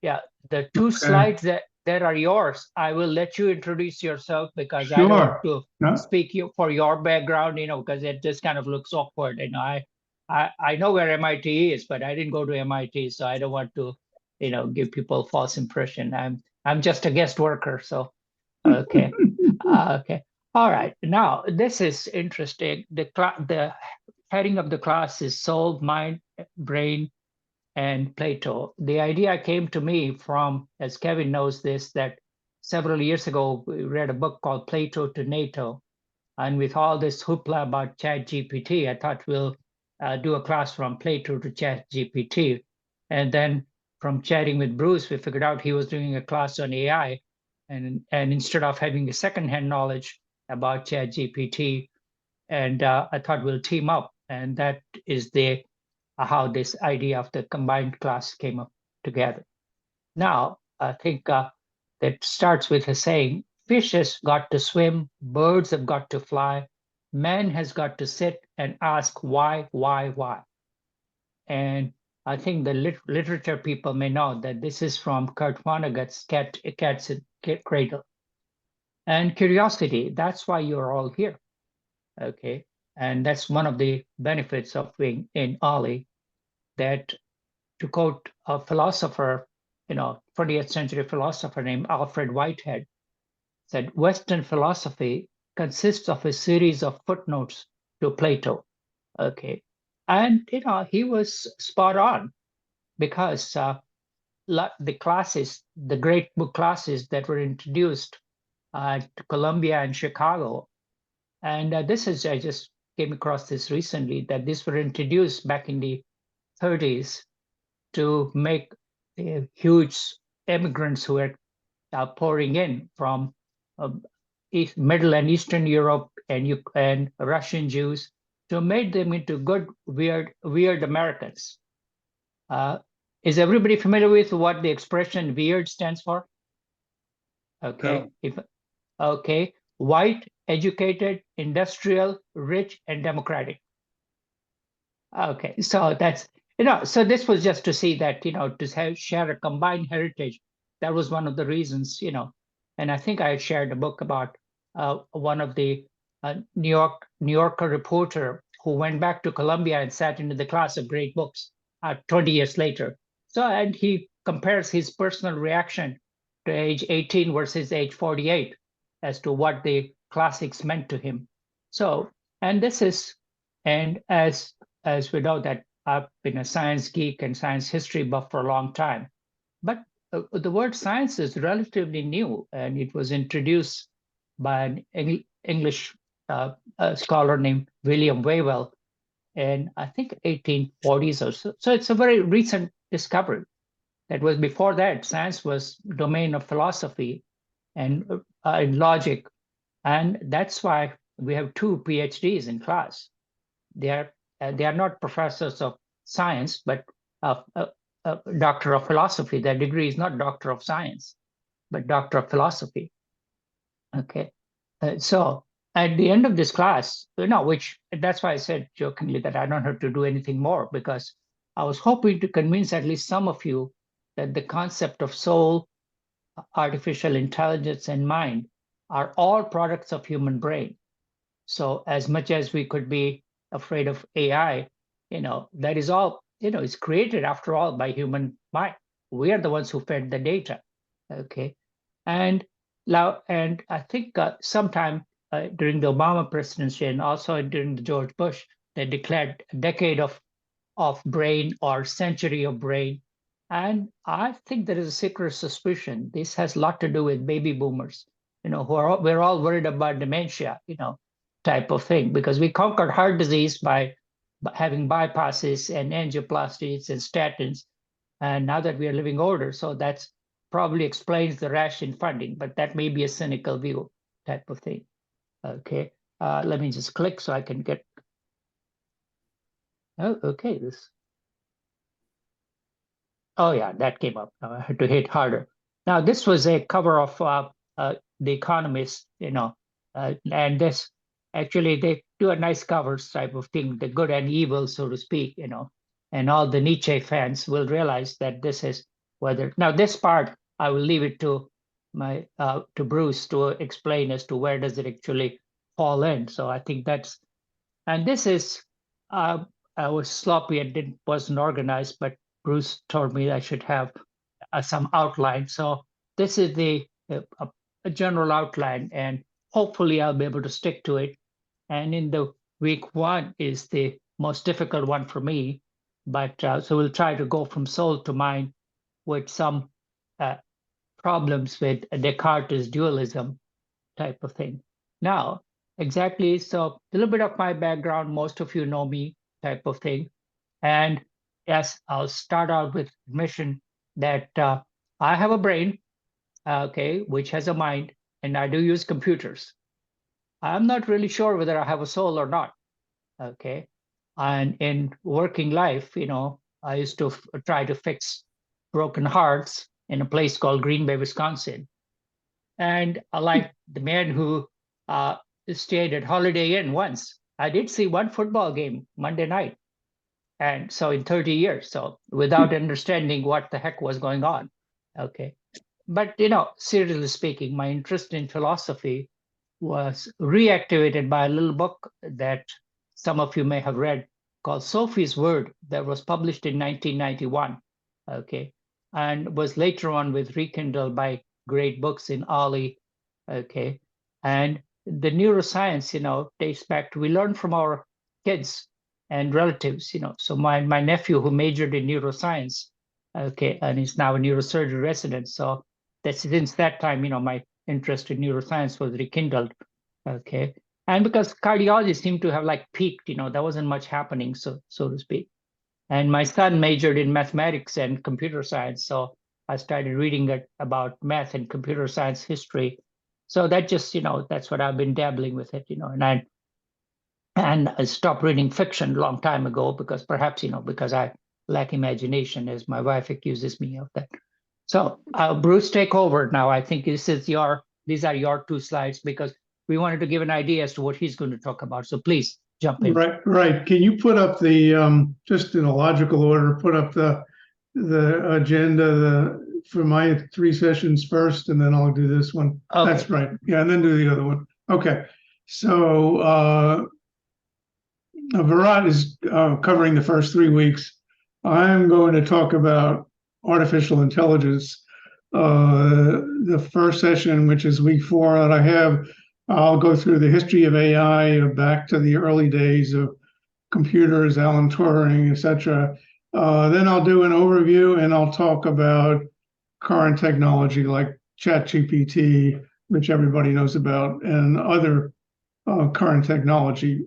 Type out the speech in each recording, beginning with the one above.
Yeah, the two Okay. slides that are yours, I will let you introduce yourself because I don't want Sure. to No, speak you for your background, because it just kind of looks awkward. I know where MIT is, but I didn't go to MIT, so I don't want to, give people false impression. I'm just a guest worker, so okay. Okay. All right. Now, this is interesting. The heading of the class is Soul, Mind, Brain, and Plato. The idea came to me from, as Kevin knows this, that several years ago we read a book called Plato to NATO. And with all this hoopla about Chat GPT, I thought we'll do a class from Plato to Chat GPT. And then from chatting with Bruce, we figured out he was doing a class on AI. And instead of having a secondhand knowledge about Chat GPT, and I thought we'll team up. And that is the how this idea of the combined class came up together. Now, I think that starts with a saying, fish has got to swim, birds have got to fly, man has got to sit and ask why. And I think the literature people may know that this is from Kurt Vonnegut's Cat's Cradle. And curiosity, that's why you're all here, okay? And that's one of the benefits of being in Ollie, that to quote a philosopher, 20th century philosopher named Alfred Whitehead, said Western philosophy consists of a series of footnotes to Plato. Okay. And, he was spot on because the classes, the great book classes that were introduced to Columbia and Chicago, and I just came across this recently, that these were introduced back in the 30s to make huge immigrants who were pouring in from uh, Middle and Eastern Europe and Russian Jews, to make them into good, weird Americans. Uh, is everybody familiar with what the expression weird stands for? Okay. no. Okay. White, educated, industrial, rich, and democratic. Okay, so so this was just to see that, share a combined heritage. That was one of the reasons, and I think I had shared a book about one of the New Yorker reporter who went back to Columbia and sat into the class of great books 20 years later. So, and he compares his personal reaction to age 18 versus age 48 as to what the classics meant to him. So, and this is, and as we know that I've been a science geek and science history buff for a long time. But the word science is relatively new, and it was introduced by an English scholar named William Whewell in, I think, 1840s or so. So it's a very recent discovery. That was before that, science was domain of philosophy and logic, and that's why we have two PhDs in class. They are they are not professors of science, but doctor of philosophy. Their degree is not doctor of science, but doctor of philosophy. Okay, so at the end of this class, which that's why I said jokingly that I don't have to do anything more, because I was hoping to convince at least some of you that the concept of soul, artificial intelligence, and mind are all products of human brain. So as much as we could be afraid of AI, that is all, it's created after all by human mind. We are the ones who fed the data. Okay. And now, and I think sometime during the Obama presidency and also during the George Bush, they declared a decade of brain or century of brain. And I think there is a secret suspicion this has a lot to do with baby boomers, we're all worried about dementia, type of thing, because we conquered heart disease by having bypasses and angioplasties and statins. And now that we are living older, so that's probably explains the rash in funding, but that may be a cynical view type of thing. Okay. Let me just click so I can get, oh, okay, oh yeah, that came up. Now I had to hit harder. Now this was a cover of The Economist, and this actually they do a nice covers type of thing, the good and evil, so to speak, and all the Nietzsche fans will realize that this is whether now this part I will leave it to my to Bruce to explain as to where does it actually fall in. So I think that's and this is I was sloppy and wasn't organized, but Bruce told me I should have some outline. So this is a general outline, and hopefully I'll be able to stick to it. And in the week one is the most difficult one for me, but so we'll try to go from soul to mind with some uh, problems with Descartes' dualism type of thing. Now, exactly, so a little bit of my background, most of you know me type of thing. And yes, I'll start out with admission that I have a brain, okay, which has a mind, and I do use computers. I'm not really sure whether I have a soul or not, okay? And in working life, I used to try to fix broken hearts in a place called Green Bay, Wisconsin. And like the man who uh, stayed at Holiday Inn once, I did see one football game Monday night. And so in 30 years, so without understanding what the heck was going on. Okay. But, seriously speaking, my interest in philosophy was reactivated by a little book that some of you may have read called Sophie's Word that was published in 1991. Okay. And was later on with rekindled by great books in Ali. Okay. And the neuroscience, dates back to we learn from our kids and relatives, So my nephew who majored in neuroscience, okay, and he's now a neurosurgery resident. So that's since that time, my interest in neuroscience was rekindled. Okay. And because cardiology seemed to have like peaked, there wasn't much happening, so to speak. And my son majored in mathematics and computer science. So I started reading about math and computer science history. So that just, that's what I've been dabbling with it, and I stopped reading fiction a long time ago because perhaps, because I lack imagination, as my wife accuses me of that. So Bruce, take over now. I think these are your two slides because we wanted to give an idea as to what he's going to talk about. So please jump in. Right. Can you put up the just in a logical order? Put up the agenda for my 3 sessions first, and then I'll do this one. Okay. That's right. Yeah, and then do the other one. Okay. So Virat is covering the first 3 weeks. I'm going to talk about artificial intelligence. The first session, which is week 4 that I have, I'll go through the history of AI back to the early days of computers, Alan Turing, etc. Then I'll do an overview and I'll talk about current technology like ChatGPT, which everybody knows about, and other current technology.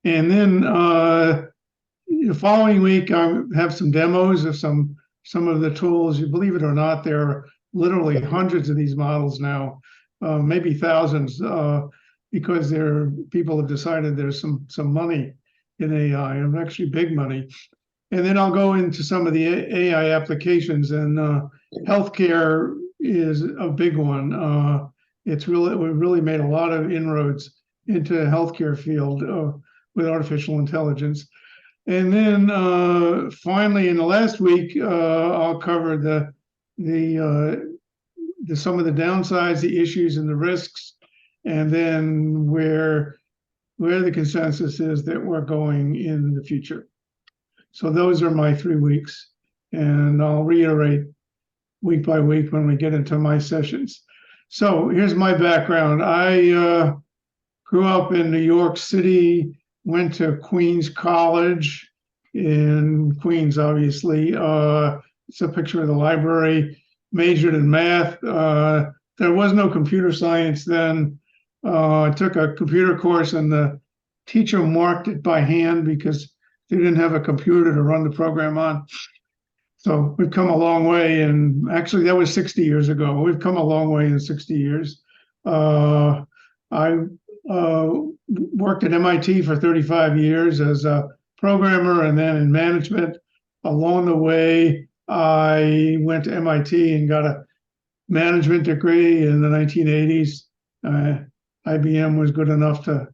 And then the following week, I have some demos of some of the tools. You believe it or not, there are literally hundreds of these models now, maybe thousands, because people have decided there's some money in AI, and actually big money. And then I'll go into some of the AI applications, and healthcare is a big one. We've really made a lot of inroads into the healthcare field with artificial intelligence. And then finally, in the last week, I'll cover the some of the downsides, the issues, and the risks, and then where the consensus is that we're going in the future. So those are my 3 weeks, and I'll reiterate week by week when we get into my sessions. So here's my background. I grew up in New York City, went to Queens College in Queens, obviously. It's a picture of the library, majored in math. There was no computer science then. I took a computer course, and the teacher marked it by hand because they didn't have a computer to run the program on. So we've come a long way, and actually that was 60 years ago. We've come a long way in 60 years. I worked at MIT for 35 years as a programmer and then in management. Along the way, I went to MIT and got a management degree in the 1980s. IBM was good enough to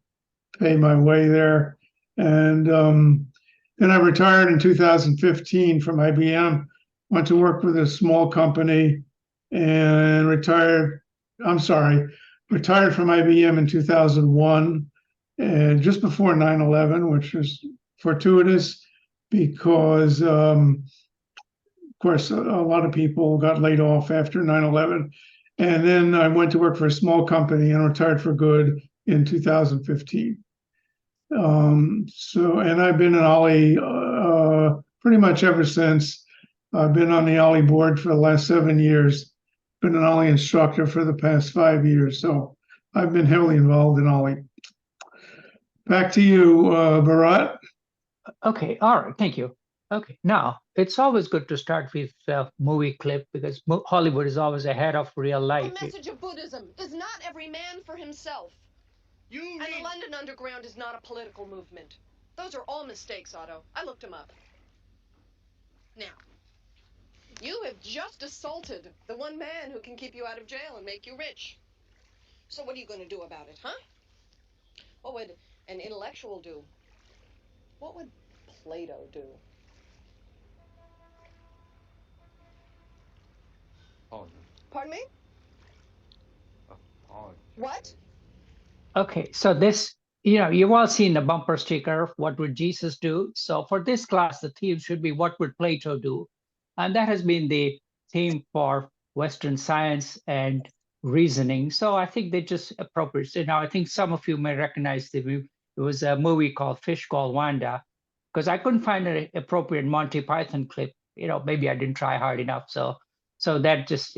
pay my way there. And then I retired in 2015 from IBM, went to work with a small company and retired. I'm sorry, retired from IBM in 2001, and just before 9/11, which was fortuitous because, of course, a lot of people got laid off after 9/11. And then I went to work for a small company and retired for good in 2015. And I've been an Ollie pretty much ever since. I've been on the Ollie board for the last 7 years, been an Ollie instructor for the past 5 years. So I've been heavily involved in Ollie. Back to you, Bharat. Okay, all right, thank you. Okay, now it's always good to start with a movie clip because Hollywood is always ahead of real The life. message of Buddhism is not every man for himself. And the London Underground is not a political movement. Those are all mistakes, Otto. I looked them up. Now, you have just assaulted the one man who can keep you out of jail and make you rich. So what are you going to do about it, huh? What would an intellectual do? What would Plato do? Pardon me? What? Okay, so this, you've all seen the bumper sticker, what would Jesus do? So for this class, the theme should be what would Plato do? And that has been the theme for Western science and reasoning. So I think they just appropriate. So now I think some of you may recognize the movie. It was a movie called Fish Called Wanda, because I couldn't find an appropriate Monty Python clip. Maybe I didn't try hard enough. So that just,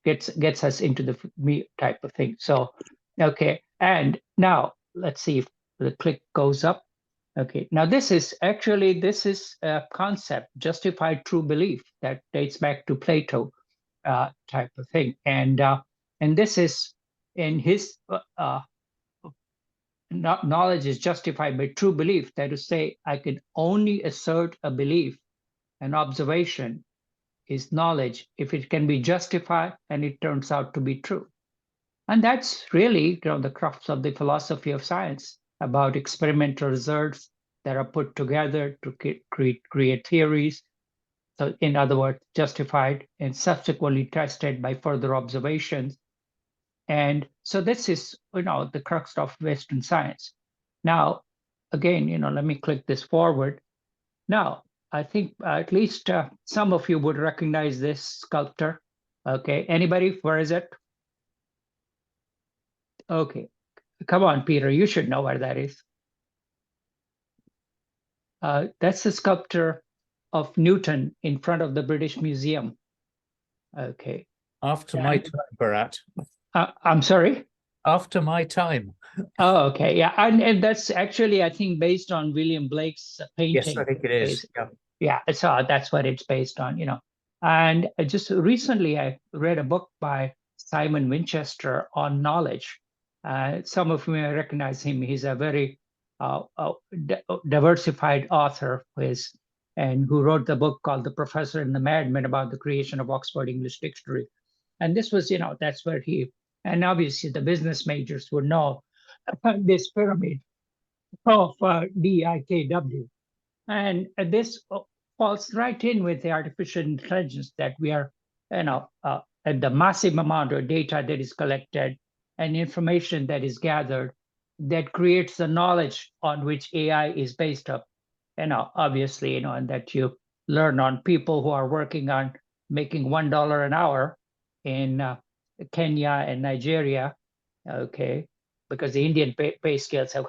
gets us into the me type of thing. So, okay. And now let's see if the click goes up. Okay, now this is a concept, justified true belief, that dates back to Plato type of thing. And this is in his knowledge is justified by true belief. That is to say, I can only assert a belief, an observation is knowledge if it can be justified and it turns out to be true. And that's really the crux of the philosophy of science, about experimental results that are put together to create theories. So in other words, justified and subsequently tested by further observations. And so this is, the crux of Western science. Now, again, let me click this forward. Now, I think at least some of you would recognize this sculptor. Okay, anybody? Where is it? Okay, come on, Peter, you should know where that is. That's the sculpture of Newton in front of the British Museum. Okay. After my time, Bharat. I'm sorry? After my time. Oh, okay. Yeah, and that's actually, I think, based on William Blake's painting. Yes, I think it is. Yeah, so that's what it's based on, And just recently, I read a book by Simon Winchester on knowledge. Some of you may recognize him. He's a very diversified author, and who wrote the book called The Professor and the Madman, about the creation of Oxford English Dictionary. And this was, that's where and obviously the business majors would know this pyramid of DIKW. And this falls right in with the artificial intelligence that we are, at the massive amount of data that is collected and information that is gathered that creates the knowledge on which AI is based up. Obviously, and that you learn on people who are working on making $1 an hour in Kenya and Nigeria, okay, because the Indian pay scales have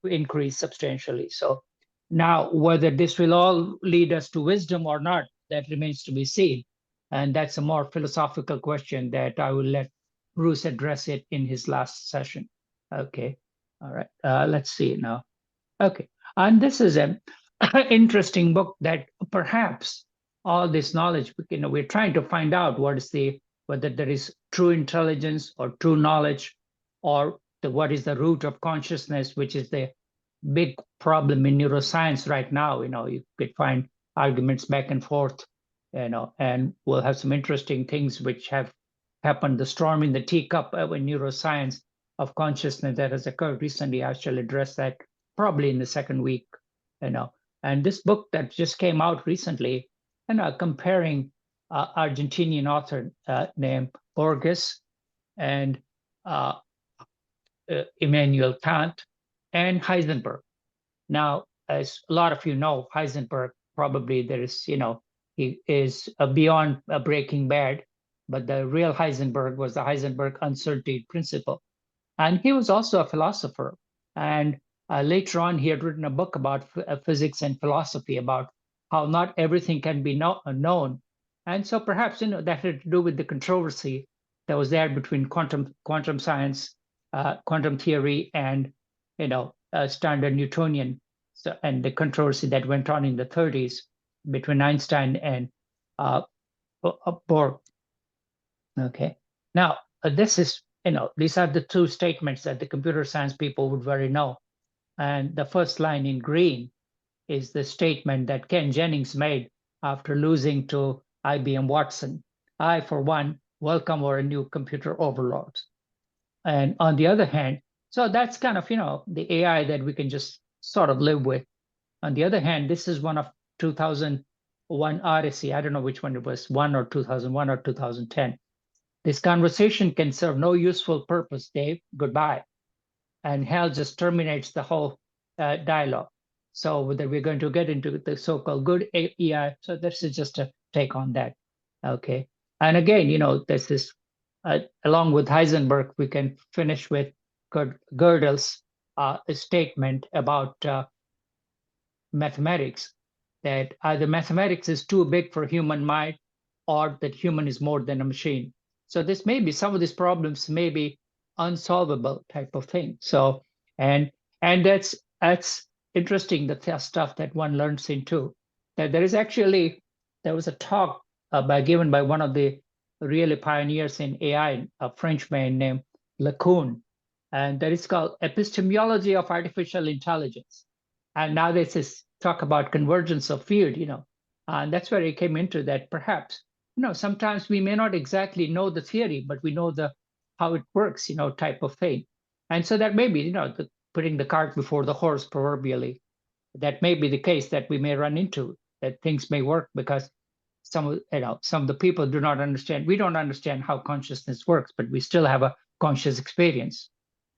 increased substantially. So now, whether this will all lead us to wisdom or not, that remains to be seen. And that's a more philosophical question that I will let Bruce address it in his last session. Okay, all right, let's see now. Okay, and this is an interesting book that perhaps all this knowledge, we're trying to find out whether there is true intelligence or true knowledge, or what is the root of consciousness, which is the big problem in neuroscience right now. You could find arguments back and forth, and we'll have some interesting things which have happened. The storm in the teacup in neuroscience of consciousness that has occurred recently. I shall address that probably in the second week, And this book that just came out recently comparing Argentinian author named Borges and Immanuel Kant and Heisenberg. Now, as a lot of you know, Heisenberg probably he is beyond Breaking Bad, but the real Heisenberg was the Heisenberg uncertainty principle. And he was also a philosopher. And later on, he had written a book about physics and philosophy, about how not everything can be known. And so perhaps that had to do with the controversy that was there between quantum science, quantum theory, and standard Newtonian, and the controversy that went on in the 30s between Einstein and Bohr. Okay, now these are the two statements that the computer science people would very know. And the first line in green is the statement that Ken Jennings made after losing to IBM Watson. I, for one, welcome our new computer overlords. And on the other hand, so that's kind of, the AI that we can just sort of live with. On the other hand, this is one of 2001 Odyssey. I don't know which one it was, 2001 or 2010. This conversation can serve no useful purpose, Dave. Goodbye. And hell just terminates the whole dialogue. So whether we're going to get into the so-called good AI, so this is just a take on that. Okay. And again, this is, along with Heisenberg, we can finish with Gödel's statement about mathematics, that either mathematics is too big for human mind or that human is more than a machine. So this may be, some of these problems may be unsolvable type of thing. So, and that's interesting, the stuff that one learns into. That there was a talk given by one of the really pioneers in AI, a Frenchman named Lecoun, and that is called Epistemology of Artificial Intelligence. And now this is talk about convergence of field, and that's where it came into that perhaps, sometimes we may not exactly know the theory, but we know how it works, type of thing. And so that may be, putting the cart before the horse proverbially. That may be the case that we may run into, that things may work because some of the people do not understand. We don't understand how consciousness works, but we still have a conscious experience.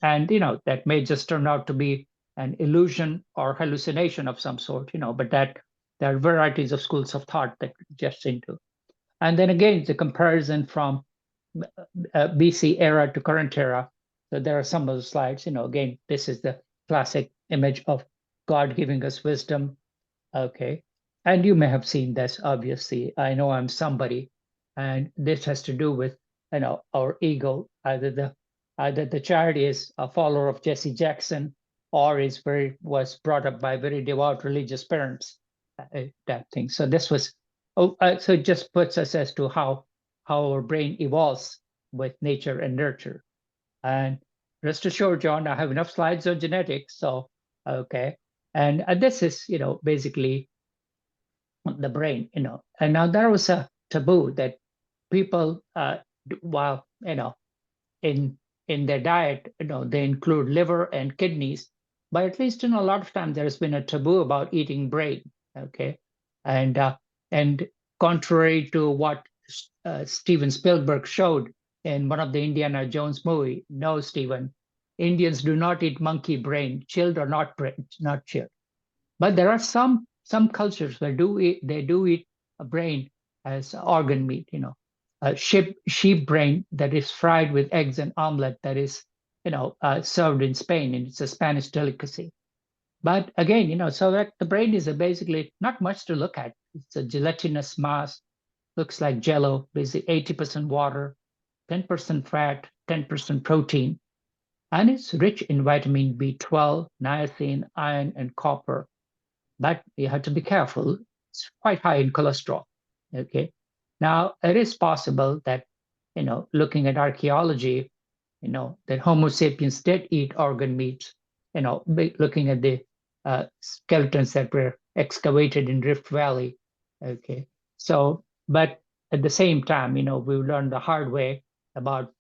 And, that may just turn out to be an illusion or hallucination of some sort, but that there are varieties of schools of thought that just into. And then again, the comparison from BC era to current era. So there are some of the slides, again, this is the classic image of God giving us wisdom. Okay. And you may have seen this, obviously. I know I'm somebody, and this has to do with, our ego. Either the child is a follower of Jesse Jackson, or was brought up by very devout religious parents, that thing. So this was, so it just puts us as to how our brain evolves with nature and nurture. And rest assured, John, I have enough slides on genetics. So, okay. And this is, basically the brain, And now there was a taboo that people, while, in their diet, they include liver and kidneys, but at least, a lot of times there's been a taboo about eating brain, okay? And contrary to what Steven Spielberg showed in one of the Indiana Jones movie, no, Steven, Indians do not eat monkey brain, chilled or not chilled. But there are some cultures where they do eat a brain as organ meat, sheep brain that is fried with eggs and omelet that is, served in Spain, and it's a Spanish delicacy. But again, so that the brain is basically not much to look at. It's a gelatinous mass, looks like jello, basically 80% water, 10% fat, 10% protein. And it's rich in vitamin B12, niacin, iron, and copper. But you have to be careful. It's quite high in cholesterol. Okay. Now, it is possible that, looking at archaeology, that Homo sapiens did eat organ meat, looking at the skeletons that were excavated in Rift Valley. Okay. So, but at the same time, we learned the hard way about,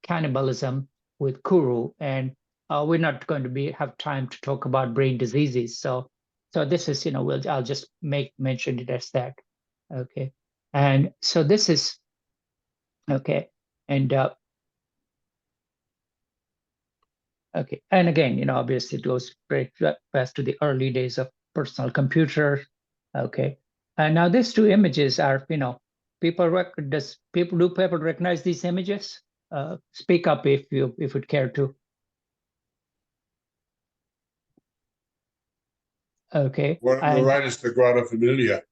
cannibalism with Kuru, and we're not going to have time to talk about brain diseases. So this is, I'll just mention it as that. Okay, and so this is okay, and okay, and again, obviously it goes very back to the early days of personal computer. Okay, and now these two images are, people do people recognize these images? Speak up if you'd care to. Okay, One on the right is the Grata Familia.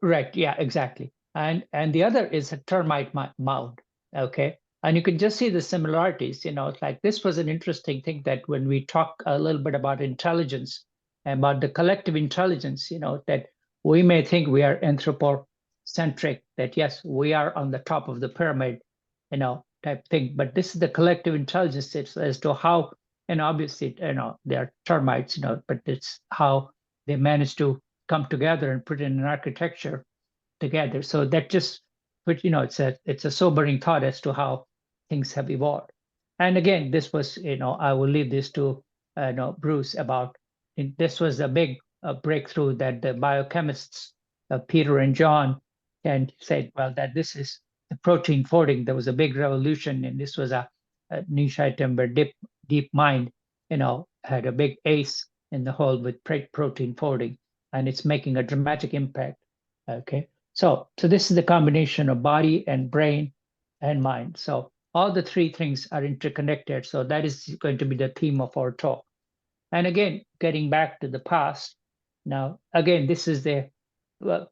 right, yeah, exactly. And the other is a termite mound. Okay, and you can just see the similarities. It's like this was an interesting thing that when we talk a little bit about intelligence, about the collective intelligence, that we may think we are anthropocentric, that yes, we are on the top of the pyramid, type thing. But this is the collective intelligence as to how, and obviously, they're termites, but it's how they manage to come together and put in an architecture together. So that just, but it's a sobering thought as to how things have evolved. And again, this was, I will leave this to Bruce about. This was a big breakthrough that the biochemists Peter and John and said, well, that this is the protein folding. There was a big revolution, and this was a niche item where DeepMind, had a big ace in the hole with protein folding, and it's making a dramatic impact. Okay, so this is the combination of body and brain and mind. So all the three things are interconnected. So that is going to be the theme of our talk. And again, getting back to the past. Now, again, this is the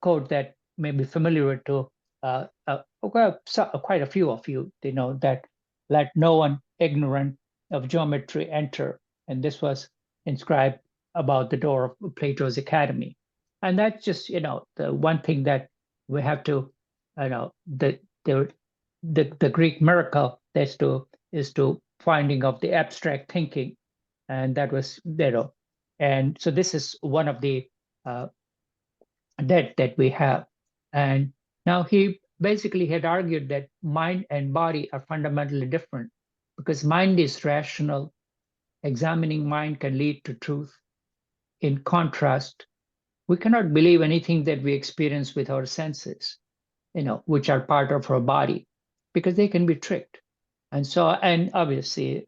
quote that may be familiar to quite a few of you. That let no one ignorant of geometry enter. And this was inscribed about the door of Plato's Academy. And that's just, the one thing that we have to, the Greek miracle is to finding of the abstract thinking, and that was, and so this is one of the that we have. And now he basically had argued that mind and body are fundamentally different because mind is rational. Examining mind can lead to truth. In contrast, we cannot believe anything that we experience with our senses, which are part of our body, because they can be tricked. And so, and obviously,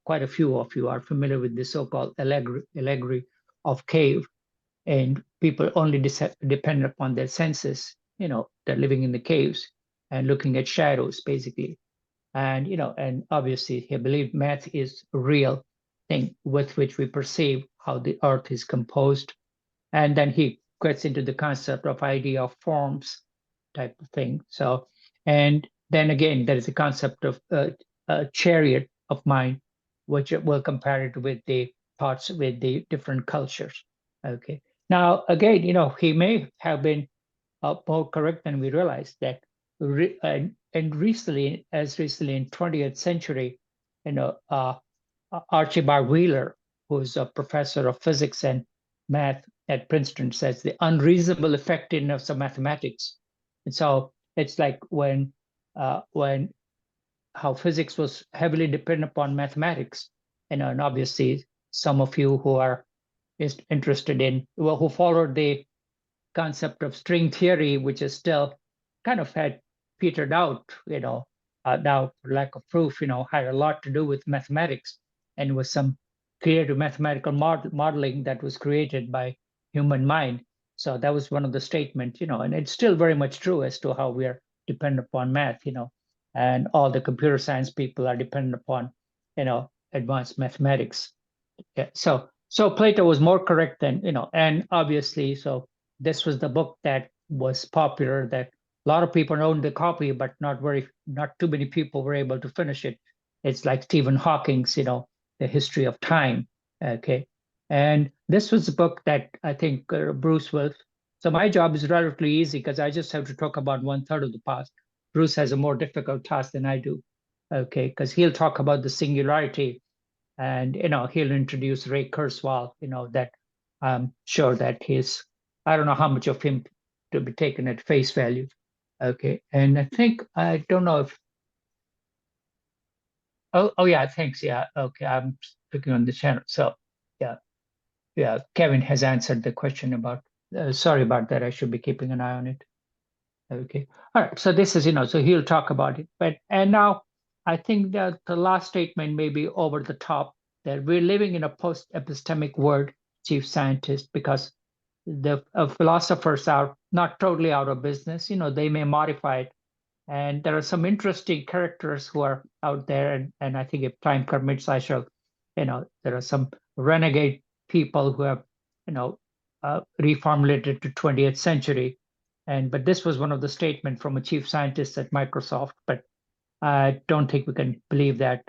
quite a few of you are familiar with the so-called allegory of cave, and people only depend upon their senses. They're living in the caves and looking at shadows, basically. And and obviously, he believed math is a real thing with which we perceive how the earth is composed. And then he gets into the concept of idea of forms type of thing. So, and then again, there is a concept of a chariot of mind, which will compare it with the thoughts with the different cultures. Okay. Now, again, he may have been more correct than we realize that, and recently, as recently in 20th century, Archibald Wheeler, who's a professor of physics and math at Princeton, says the unreasonable effectiveness of mathematics. And so it's like when how physics was heavily dependent upon mathematics, and obviously some of you who are interested in, well, who followed the concept of string theory, which is still kind of had petered out, now for lack of proof, had a lot to do with mathematics and with some creative mathematical modeling that was created by human mind. So that was one of the statements, and it's still very much true as to how we are dependent upon math, and all the computer science people are dependent upon, advanced mathematics. Yeah, so Plato was more correct than, and obviously, so this was the book that was popular, that a lot of people owned the copy, but not too many people were able to finish it. It's like Stephen Hawking's, The History of Time. Okay. And this was a book that I think Bruce will. So my job is relatively easy because I just have to talk about 1/3 of the past. Bruce has a more difficult task than I do. Okay, because he'll talk about the singularity, and he'll introduce Ray Kurzweil, that I'm sure that I don't know how much of him to be taken at face value. Okay, and I don't know if, oh yeah, thanks, yeah, okay, I'm clicking on the channel. So yeah, Kevin has answered the question about, sorry about that, I should be keeping an eye on it. Okay. All right. So this is, so he'll talk about it. And now I think that the last statement may be over the top, that we're living in a post-epistemic world, chief scientist, because the philosophers are not totally out of business. They may modify it. And there are some interesting characters who are out there. And I think if time permits, I shall, there are some renegade people who have, reformulated to 20th century. But this was one of the statement from a chief scientist at Microsoft, but I don't think we can believe that.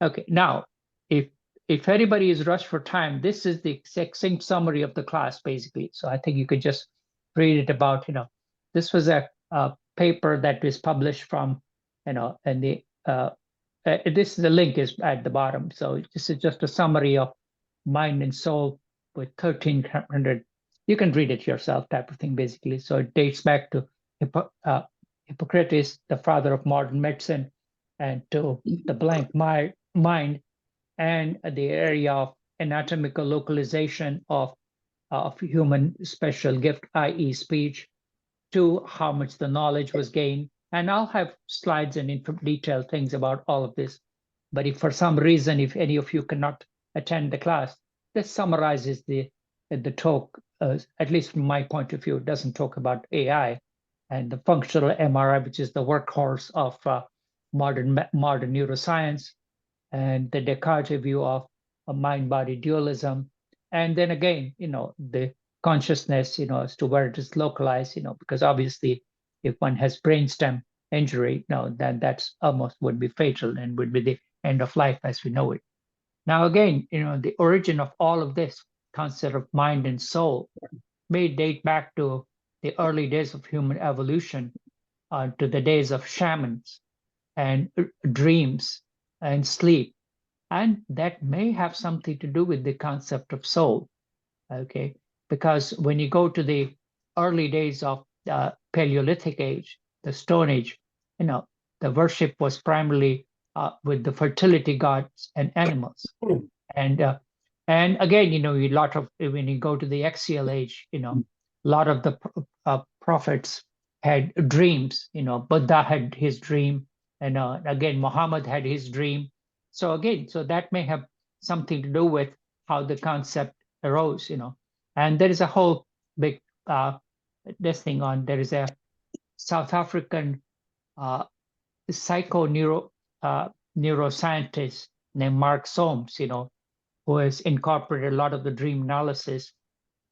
Okay, now, if if anybody is rushed for time, this is the succinct summary of the class, basically. So I think you could just read it about, this was a paper that was published from, and the link is at the bottom. So this is just a summary of mind and soul with 1300. You can read it yourself, type of thing, basically. So it dates back to Hippocrates, the father of modern medicine, and to the blank mind, and the area of anatomical localization of human special gift, i.e. speech, to how much the knowledge was gained. And I'll have slides and detailed things about all of this. But if for some reason, if any of you cannot attend the class, this summarizes the talk, at least from my point of view. It doesn't talk about AI and the functional MRI, which is the workhorse of modern neuroscience, and the Descartes view of a mind-body dualism. And then again, the consciousness, as to where it is localized, because obviously if one has brainstem injury, then that's almost would be fatal and would be the end of life as we know it. Now again, the origin of all of this concept of mind and soul may date back to the early days of human evolution, to the days of shamans and dreams and sleep. And that may have something to do with the concept of soul, okay? Because when you go to the early days of the Paleolithic age, the Stone Age, the worship was primarily with the fertility gods and animals. And again, a lot of, when you go to the axial age, a lot of the prophets had dreams. Buddha had his dream, and again, Muhammad had his dream. So again, so that may have something to do with how the concept arose. And there is a whole big this thing on. There is a South African neuroscientist named Mark Soames, who has incorporated a lot of the dream analysis.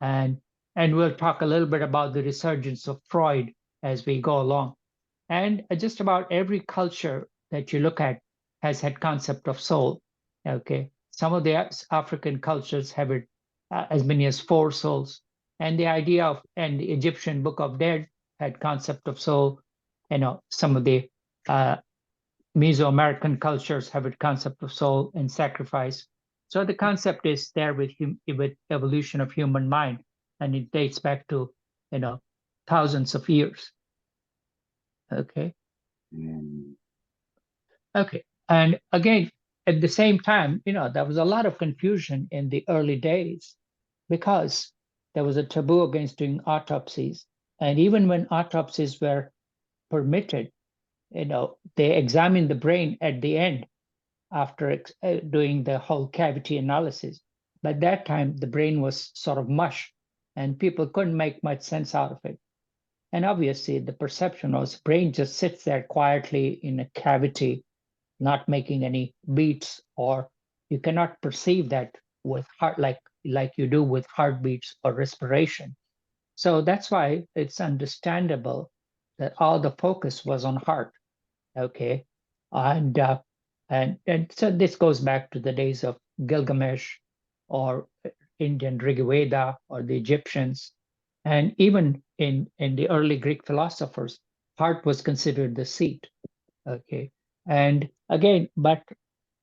And we'll talk a little bit about the resurgence of Freud as we go along. And just about every culture that you look at has had concept of soul. Okay, some of the African cultures have it as many as 4 souls. And the idea of, and the Egyptian Book of Dead had concept of soul. Some of the Mesoamerican cultures have a concept of soul and sacrifice. So the concept is there with evolution of human mind, and it dates back to thousands of years. Okay. Okay, and again, at the same time, there was a lot of confusion in the early days because there was a taboo against doing autopsies, and even when autopsies were permitted, they examined the brain at the end after doing the whole cavity analysis. By that time, the brain was sort of mush, and people couldn't make much sense out of it. And obviously, the perception was brain just sits there quietly in a cavity, not making any beats, or you cannot perceive that with heart like you do with heartbeats or respiration. So that's why it's understandable that all the focus was on heart. Okay, and so this goes back to the days of Gilgamesh, or Indian Rig Veda, or the Egyptians, and even in the early Greek philosophers, heart was considered the seat. Okay, and again, but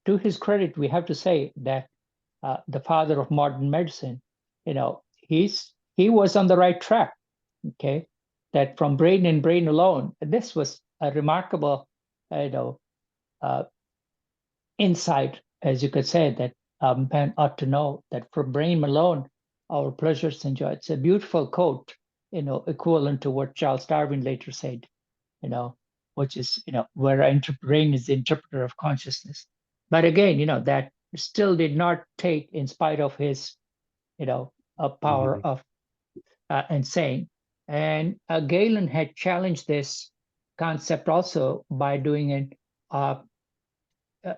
to his credit, we have to say that the father of modern medicine, he was on the right track. Okay, that from brain and brain alone, this was a remarkable, insight, as you could say, that man ought to know that from brain alone, our pleasures enjoy. It's a beautiful quote equivalent to what Charles Darwin later said, which is, where our brain is the interpreter of consciousness. But again, that still did not take, in spite of his, a power of insane. And Galen had challenged this concept also by doing an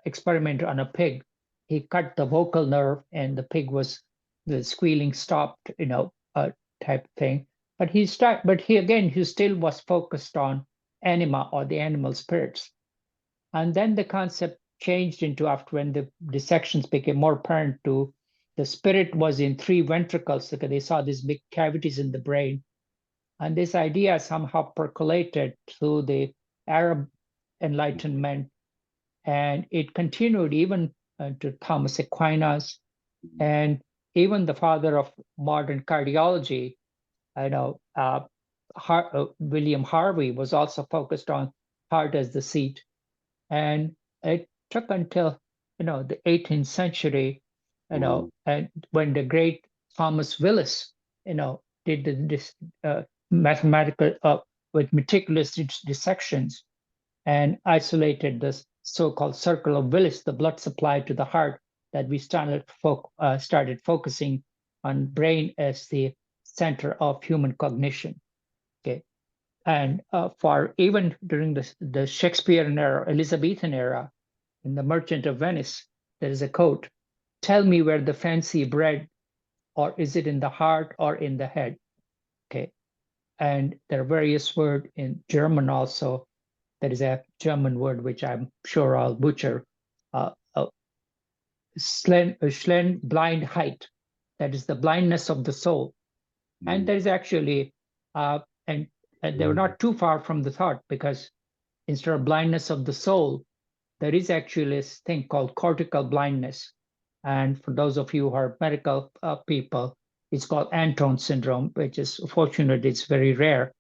experiment on a pig. He cut the vocal nerve, and the pig the squealing stopped, type thing. But he still was focused on anima, or the animal spirits. And then the concept changed into, after when the dissections became more apparent, to the spirit was in 3 ventricles, because they saw these big cavities in the brain. And this idea somehow percolated through the Arab Enlightenment, and it continued even to Thomas Aquinas, and even the father of modern cardiology, William Harvey, was also focused on heart as the seat. And it took until the 18th century, and when the great Thomas Willis, did this mathematical with meticulous dissections, and isolated this so-called circle of Willis, the blood supply to the heart, that we started focusing on brain as the center of human cognition. Okay, and for even during the Shakespearean era, Elizabethan era, in The Merchant of Venice, there is a quote: "Tell me where the fancy bred, or is it in the heart or in the head?" Okay, and there are various words in German also. There is a German word which I'm sure I'll butcher, Blindheit, that is the blindness of the soul. And there is actually, and they were not too far from the thought, because instead of blindness of the soul, there is actually this thing called cortical blindness. And for those of you who are medical people, it's called Anton syndrome, which is fortunate, it's very rare.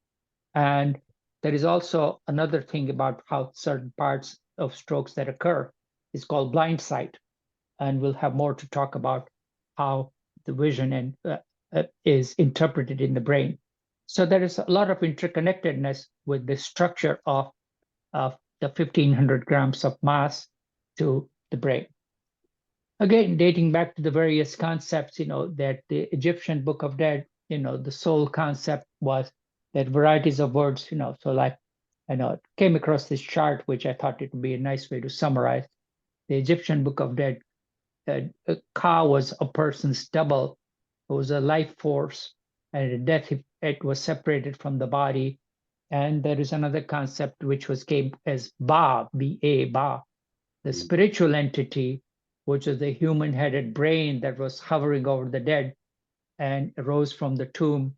And there is also another thing about how certain parts of strokes that occur is called blind sight. And we'll have more to talk about how the vision is interpreted in the brain. So there is a lot of interconnectedness with the structure of the 1,500 grams of mass to the brain. Again, dating back to the various concepts, that the Egyptian Book of Dead, the soul concept was that varieties of words, so like, came across this chart, which I thought it would be a nice way to summarize. The Egyptian Book of Dead, Ka was a person's double. It was a life force, and at death, it was separated from the body. And there is another concept which came as Ba, B-A, Ba, the spiritual entity, which is the human-headed brain that was hovering over the dead and arose from the tomb.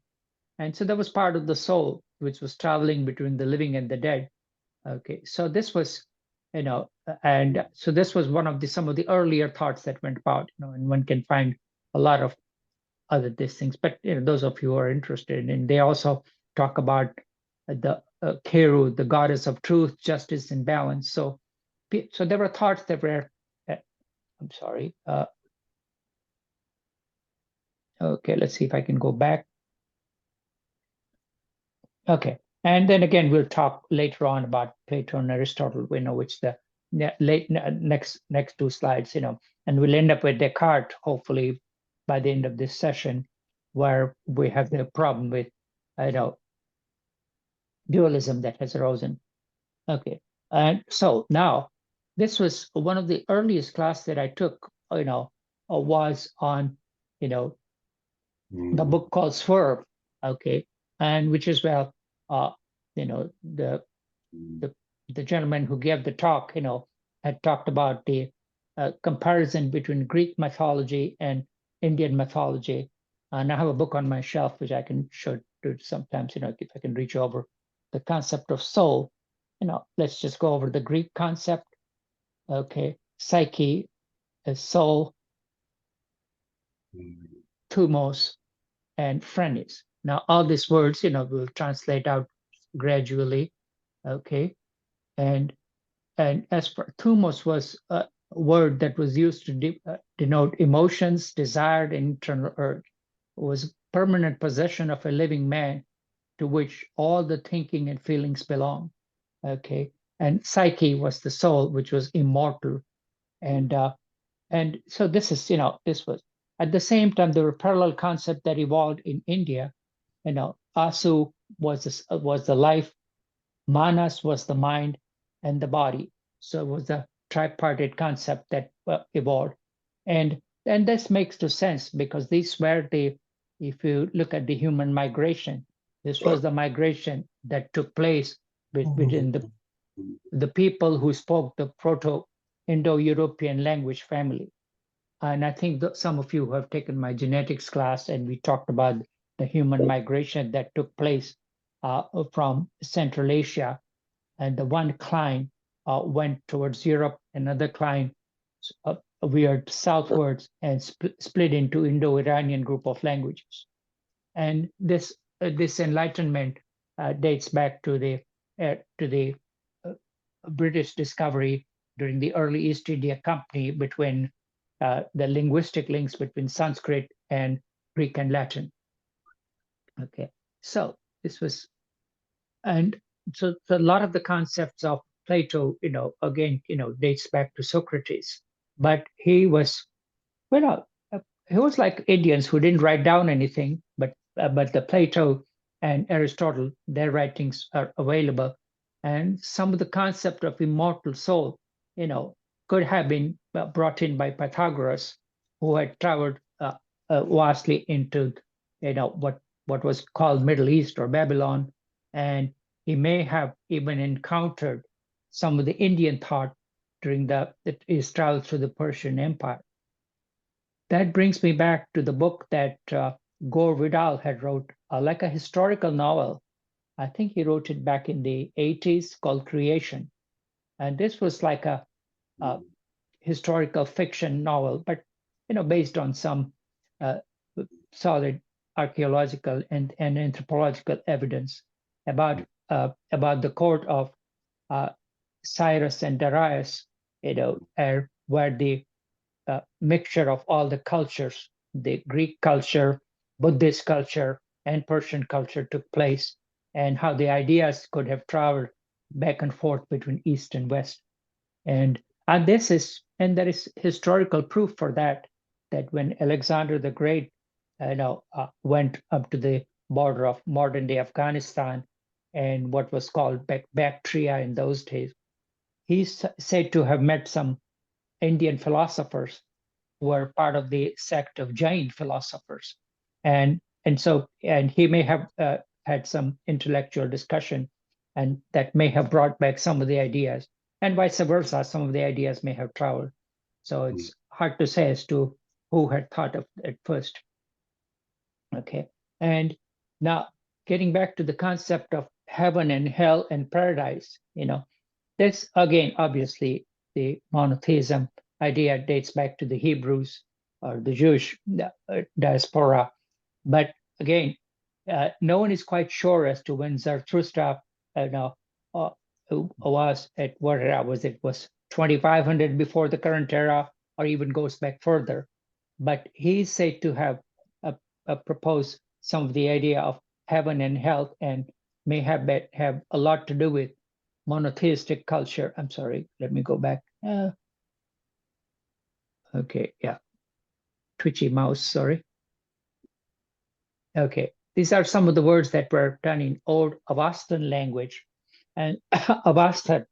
And so that was part of the soul, which was traveling between the living and the dead. Okay, so this was, and so this was one of some of the earlier thoughts that went about, and one can find a lot of other these things. But those of you who are interested, and they also talk about the Keru, the goddess of truth, justice, and balance. So there were thoughts that were, I'm sorry. Okay, let's see if I can go back. Okay, and then again, we'll talk later on about Plato and Aristotle, which the next 2 slides, and we'll end up with Descartes, hopefully, by the end of this session, where we have the problem with, dualism that has arisen. Okay, and so now, this was one of the earliest class that I took, was on, the book called Swerve, okay, and which is, well, the gentleman who gave the talk, had talked about the comparison between Greek mythology and Indian mythology. And I have a book on my shelf, which I can show to sometimes, if I can reach over the concept of soul. Let's just go over the Greek concept. Okay, psyche is soul, thumos, and phrenes. Now, all these words, will translate out gradually. Okay, and as for thumos, was a word that was used to denote emotions, desired, and internal urge. It was permanent possession of a living man, to which all the thinking and feelings belong. Okay, and psyche was the soul, which was immortal, and so this is, this was at the same time there were parallel concepts that evolved in India. Asu was the life, manas was the mind, and the body. So it was the tripartite concept that evolved, and this makes no sense because these were if you look at the human migration, this was the migration that took place within the people who spoke the Proto-Indo-European language family. And I think that some of you have taken my genetics class, and we talked about the human migration that took place from Central Asia. And the one cline went towards Europe, another cline veered southwards and split into Indo-Iranian group of languages. And this enlightenment dates back to the British discovery during the early East India Company, between the linguistic links between Sanskrit and Greek and Latin. Okay, so this was, and so a lot of the concepts of Plato, again, dates back to Socrates, but he was, he was like Indians who didn't write down anything, but the Plato and Aristotle, their writings are available, and some of the concept of immortal soul, could have been brought in by Pythagoras, who had traveled vastly into, what was called Middle East or Babylon, and he may have even encountered some of the Indian thought during his travel through the Persian Empire. That brings me back to the book that Gore Vidal had wrote, like a historical novel. I think he wrote it back in the 80s, called Creation. And this was like a historical fiction novel, but based on some solid archaeological and anthropological evidence about the court of Cyrus and Darius, where the mixture of all the cultures, the Greek culture, Buddhist culture, and Persian culture took place, and how the ideas could have traveled back and forth between East and West. And there is historical proof for that when Alexander the Great went up to the border of modern day Afghanistan and what was called Bactria in those days, he's said to have met some Indian philosophers who were part of the sect of Jain philosophers, and he may have had some intellectual discussion, and that may have brought back some of the ideas, and vice versa, some of the ideas may have traveled. So it's hard to say as to who had thought of it first. Okay, and now getting back to the concept of heaven and hell and paradise, this again, obviously, the monotheism idea dates back to the Hebrews or the Jewish diaspora. But again, no one is quite sure as to when Zarathustra who was at what era was it? Was 2500 before the current era, or even goes back further. But he's said to have proposed some of the idea of heaven and hell, and may have a lot to do with monotheistic culture. I'm sorry, let me go back. Okay, yeah. Twitchy mouse, sorry. Okay, these are some of the words that were done in Old Avastan language. And Avastan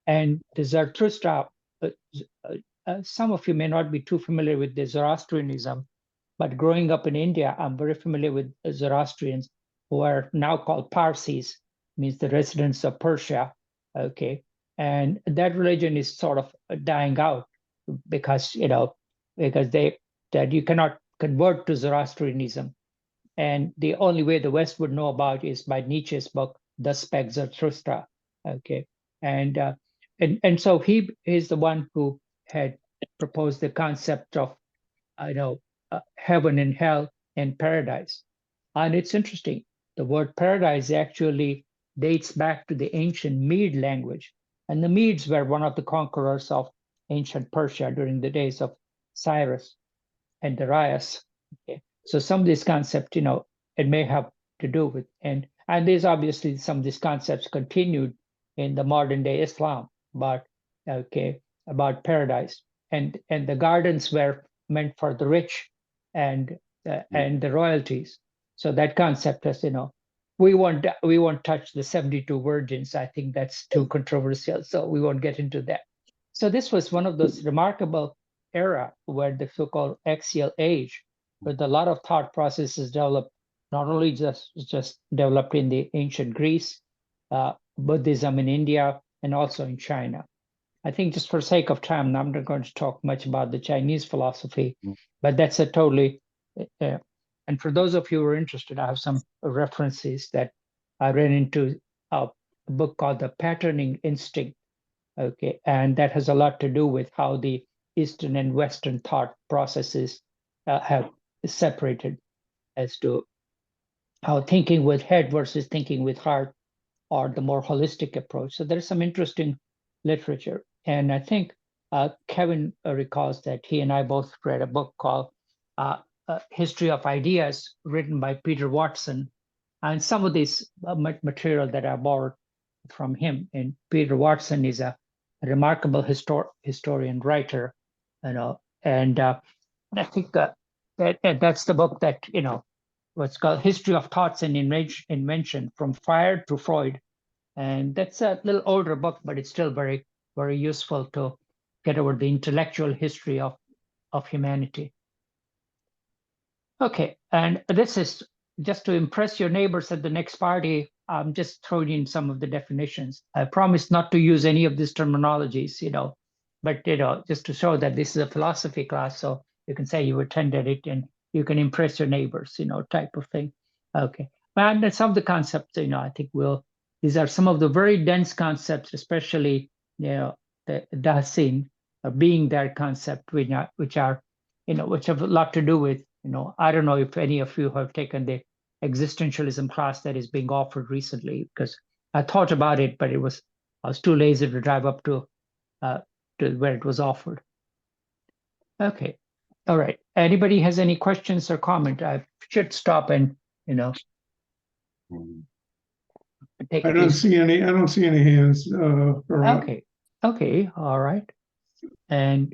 and the Zarathustra, some of you may not be too familiar with the Zoroastrianism, but growing up in India, I'm very familiar with Zoroastrians, who are now called Parsis, means the residents of Persia. Okay, and that religion is sort of dying out because that you cannot convert to Zoroastrianism, and the only way the West would know about is by Nietzsche's book, Thus Spake Zarathustra. Okay, and so he is the one who had proposed the concept of heaven and hell and paradise. And it's interesting, the word paradise actually dates back to the ancient Mede language. And the Medes were one of the conquerors of ancient Persia during the days of Cyrus and Darius. Okay. So some of these concepts, it may have to do with, and And there's obviously some of these concepts continued in the modern day Islam, but about paradise, and the gardens were meant for the rich and the royalties. So that concept is, we won't touch the 72 virgins. I think that's too controversial, so we won't get into that. So this was one of those remarkable era where the so-called axial age, where a lot of thought processes developed, not only just developed in the ancient Greece, Buddhism in India, and also in China. I think just for sake of time, I'm not going to talk much about the Chinese philosophy, but that's a totally, and for those of you who are interested, I have some references that I ran into a book called The Patterning Instinct. Okay, and that has a lot to do with how the Eastern and Western thought processes have separated as to how thinking with head versus thinking with heart, or the more holistic approach. So there's some interesting literature. And I think Kevin recalls that he and I both read a book called History of Ideas, written by Peter Watson. And some of this material that I borrowed from him. And Peter Watson is a remarkable historian writer, and I think that's the book that, what's called History of Thoughts and Invention, from Fire to Freud. And that's a little older book, but it's still very, very useful to get over the intellectual history of humanity. Okay, and this is just to impress your neighbors at the next party. I'm just throwing in some of the definitions. I promise not to use any of these terminologies, but just to show that this is a philosophy class, so you can say you attended it and you can impress your neighbors, type of thing. Okay, and some of the concepts, I think these are some of the very dense concepts, especially the Dasein, being there concept, which have a lot to do with, I don't know if any of you have taken the existentialism class that is being offered recently, because I thought about it, but I was too lazy to drive up to where it was offered. Okay, all right. Anybody has any questions or comment? I should stop and take. I don't see any hands. Okay, all right. And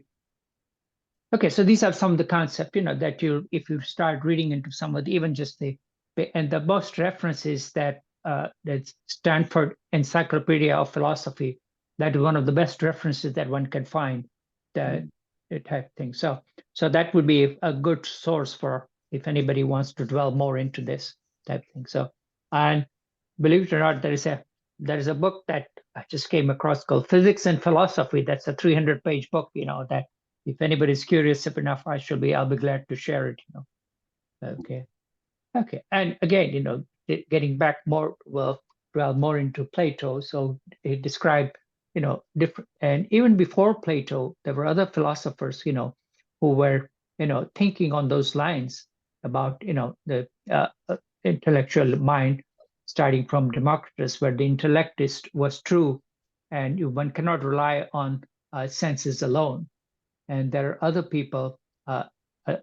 okay, so these are some of the concepts, that if you start reading into some of the, even just and the most references that Stanford Encyclopedia of Philosophy, that is one of the best references that one can find, that type thing. So that would be a good source for if anybody wants to dwell more into this type thing. So, and believe it or not, there is a book that I just came across called Physics and Philosophy. That's a 300-page book, that if anybody's curious enough, I'll be glad to share it, Okay. And again, getting back more into Plato. So he described, different, and even before Plato, there were other philosophers, who were, thinking on those lines about, the intellectual mind, starting from Democritus, where the intellect was true, and one cannot rely on senses alone. And there are other people,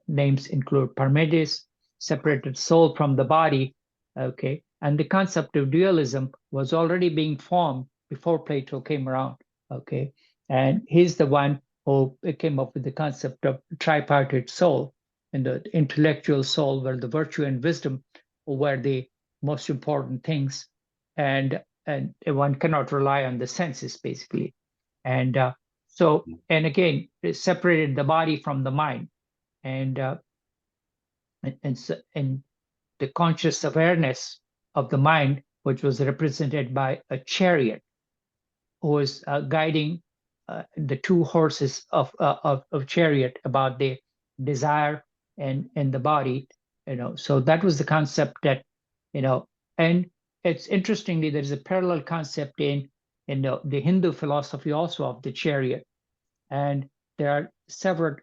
names include Parmenides, separated soul from the body, okay? And the concept of dualism was already being formed before Plato came around, okay? And he's the one who came up with the concept of tripartite soul, and the intellectual soul, where the virtue and wisdom were the most important things, and one cannot rely on the senses, basically. And and again, it separated the body from the mind, and the conscious awareness of the mind, which was represented by a chariot, who was guiding the two horses of chariot about the desire and the body, So that was the concept that, and it's interestingly, there's a parallel concept in the Hindu philosophy also of the chariot. And there are several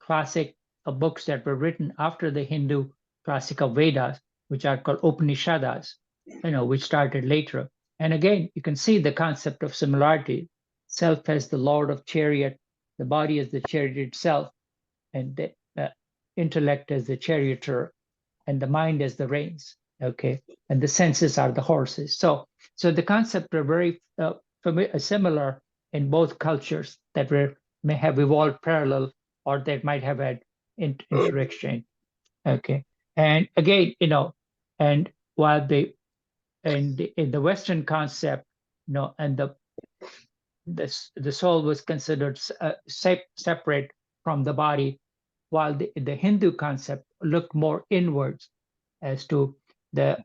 classic books that were written after the Hindu classic of Vedas, which are called Upanishads, which started later. And again, you can see the concept of similarity. Self as the lord of chariot, the body as the chariot itself, and the intellect as the charioteer, and the mind as the reins. okay, and the senses are the horses. So the concepts are very similar in both cultures that may have evolved parallel or that might have had interaction. Okay, and again, and while in the Western concept, and the soul was considered separate from the body, while the Hindu concept looked more inwards as to the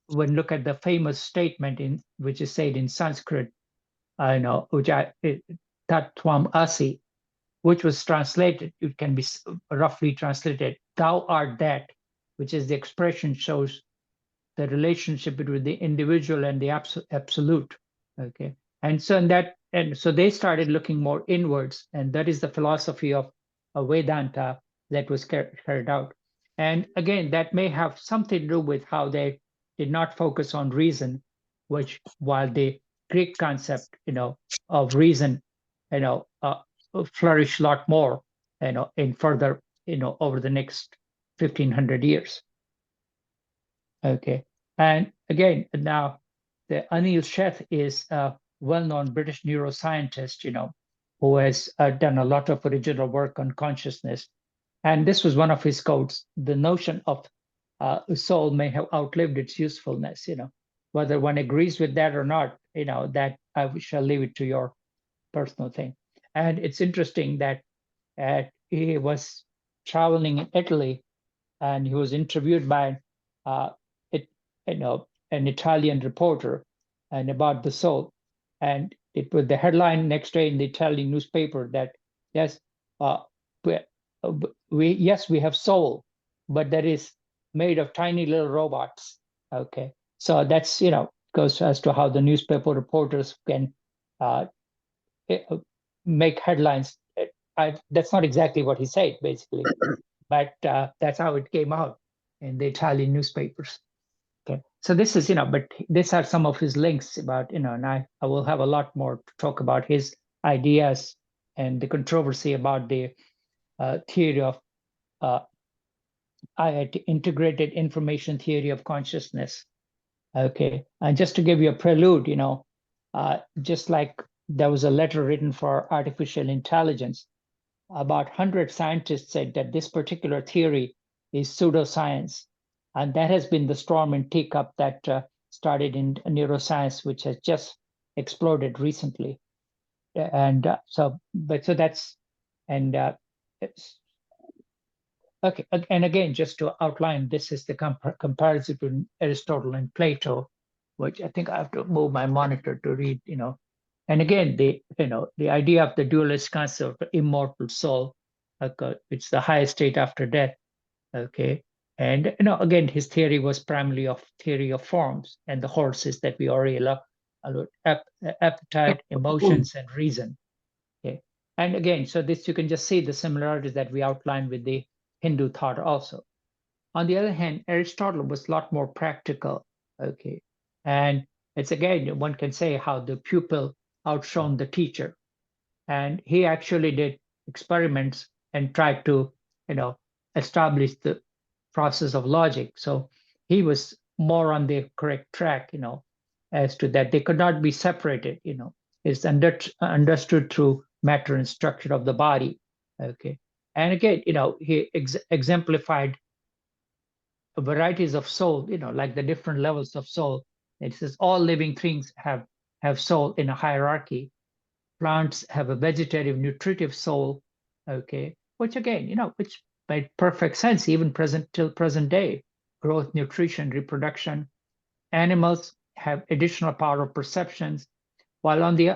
when look at the famous statement in which is said in Sanskrit, which Tattvam Asi, which was translated, it can be roughly translated, thou art that, which is the expression shows the relationship between the individual and the absolute. Okay, and so they started looking more inwards, and that is the philosophy of Vedanta that was carried out. And again, that may have something to do with how they did not focus on reason, which while the Greek concept, of reason, flourished a lot more, in further, over the next 1500 years. Okay, and again, now the Anil Sheth is a well-known British neuroscientist, who has done a lot of original work on consciousness. And this was one of his quotes: "The notion of soul may have outlived its usefulness." Whether one agrees with that or not, that I shall leave it to your personal thing. And it's interesting that he was traveling in Italy, and he was interviewed by uh, it, an Italian reporter, and about the soul, and it was the headline next day in the Italian newspaper that yes, uh, we have soul, but that is made of tiny little robots. Okay, so that's goes as to how the newspaper reporters can uh, make headlines. That's not exactly what he said, basically, but that's how it came out in the Italian newspapers. Okay, so this is, but these are some of his links about, and I will have a lot more to talk about his ideas and the controversy about the theory of integrated information theory of consciousness. Okay, and just to give you a prelude, just like there was a letter written for artificial intelligence, about 100 scientists said that this particular theory is pseudoscience. And that has been the storm in teacup that started in neuroscience, which has just exploded recently. And so that's, and okay. And again, just to outline, this is the comparison between Aristotle and Plato, which I think I have to move my monitor to read, And again, the idea of the dualist concept of immortal soul, it's the highest state after death. Okay, and again, his theory was primarily of theory of forms and the horses that we already love, appetite, emotions, and reason. Okay, and again, so this you can just see the similarities that we outlined with the Hindu thought also. On the other hand, Aristotle was a lot more practical. Okay, and it's again, one can say how the pupil outshone the teacher, and he actually did experiments and tried to establish the process of logic. So he was more on the correct track, as to that they could not be separated. It's understood through matter and structure of the body. Okay, and again, he exemplified varieties of soul, like the different levels of soul. It says all living things have soul in a hierarchy. Plants have a vegetative, nutritive soul, okay, which again, which made perfect sense even till present day. Growth, nutrition, reproduction. Animals have additional power of perceptions, while on the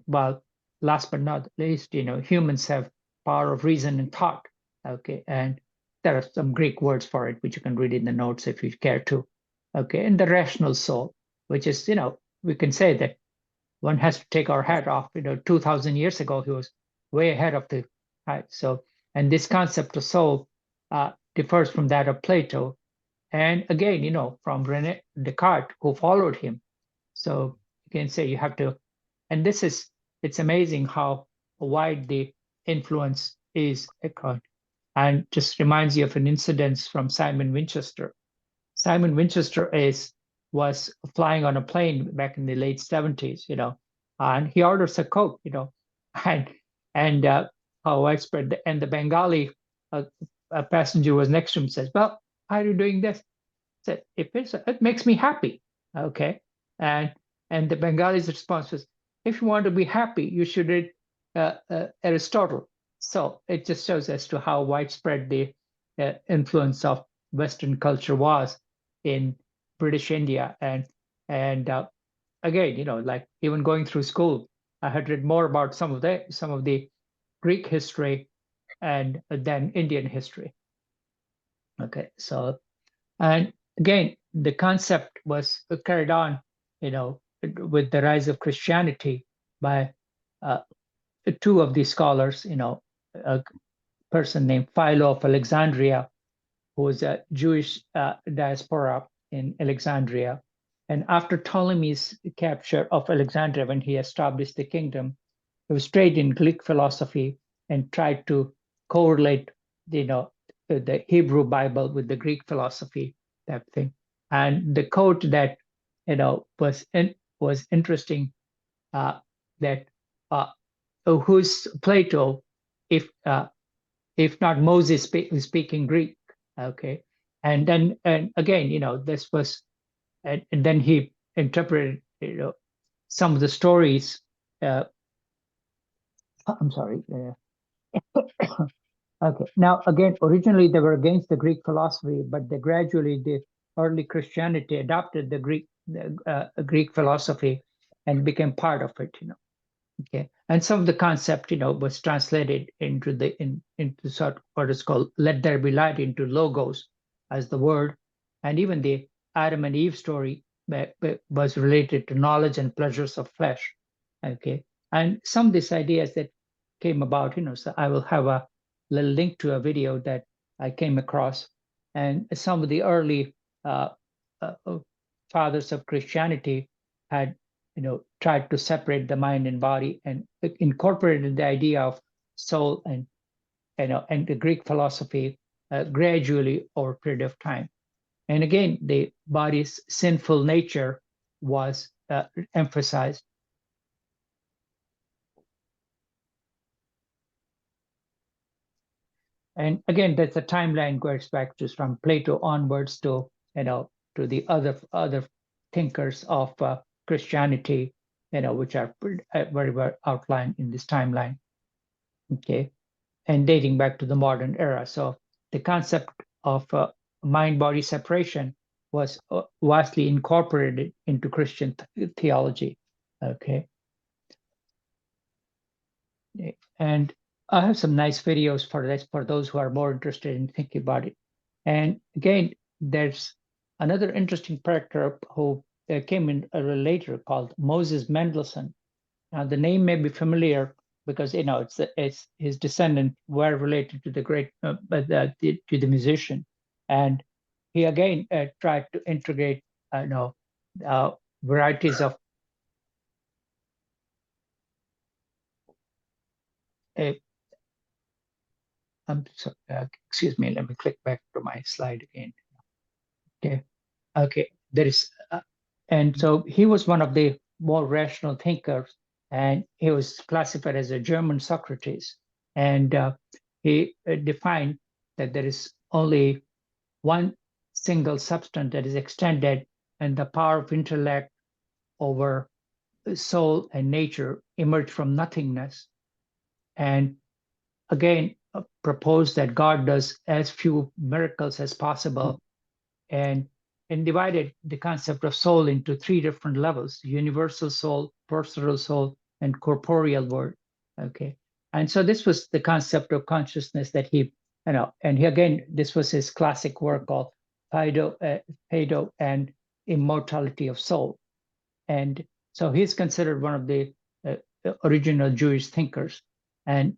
well, last but not least, humans have power of reason and thought. Okay, and there are some Greek words for it, which you can read in the notes if you care to. Okay, and the rational soul, which is, we can say that one has to take our hat off. 2,000 years ago, he was way ahead of the right. So, and this concept of soul differs from that of Plato, and again, from Rene Descartes, who followed him. So you can say you have to, and it's amazing how wide the influence is, and just reminds you of an incident from Simon Winchester. Simon Winchester was flying on a plane back in the late 70s, and he orders a Coke, and how widespread, and the Bengali passenger was next to him says, "Well, why are you doing this?" I said, "It makes me happy." Okay, and the Bengali's response was, "If you want to be happy, you should read Aristotle." So it just shows as to how widespread the influence of Western culture was in British India, and again, like even going through school, I had read more about some of the Greek history and than Indian history. Okay, so and again, the concept was carried on, with the rise of Christianity by two of these scholars, a person named Philo of Alexandria, who was a Jewish diaspora in Alexandria. And after Ptolemy's capture of Alexandria, when he established the kingdom, he was trained in Greek philosophy and tried to correlate, the Hebrew Bible with the Greek philosophy type thing. And the quote that, was interesting, that who's Plato, if not Moses speaking Greek, okay, and again, this was, and then he interpreted, some of the stories. I'm sorry. Okay. Now, again, originally they were against the Greek philosophy, but the early Christianity adopted the Greek philosophy and became part of it. Okay, and some of the concept, was translated into sort of what is called "Let there be light" into logos as the word, and even the Adam and Eve story was related to knowledge and pleasures of flesh. Okay, and some of these ideas that came about, so I will have a little link to a video that I came across, and some of the early fathers of Christianity had tried to separate the mind and body and incorporated the idea of soul and the Greek philosophy gradually over a period of time. And again, the body's sinful nature was emphasized. And again, that's a timeline goes back just from Plato onwards to to the other thinkers of Christianity, which are very well outlined in this timeline. Okay, and dating back to the modern era. So the concept of mind-body separation was vastly incorporated into Christian theology. Okay, and I have some nice videos for this for those who are more interested in thinking about it. And again, there's another interesting character who came in a little later called Moses Mendelssohn. Now, the name may be familiar because it's his descendants were related to the great to the musician, and he again tried to integrate varieties of sorry, excuse me, let me click back to my slide again. Okay, there is, and so he was one of the more rational thinkers, and he was classified as a German Socrates, and he defined that there is only one single substance that is extended, and the power of intellect over soul and nature emerge from nothingness, and again proposed that God does as few miracles as possible, and divided the concept of soul into three different levels: universal soul, personal soul, and corporeal world. Okay, and so this was the concept of consciousness that he, and he again, this was his classic work called Phaedo and Immortality of Soul. And so he's considered one of the original Jewish thinkers, and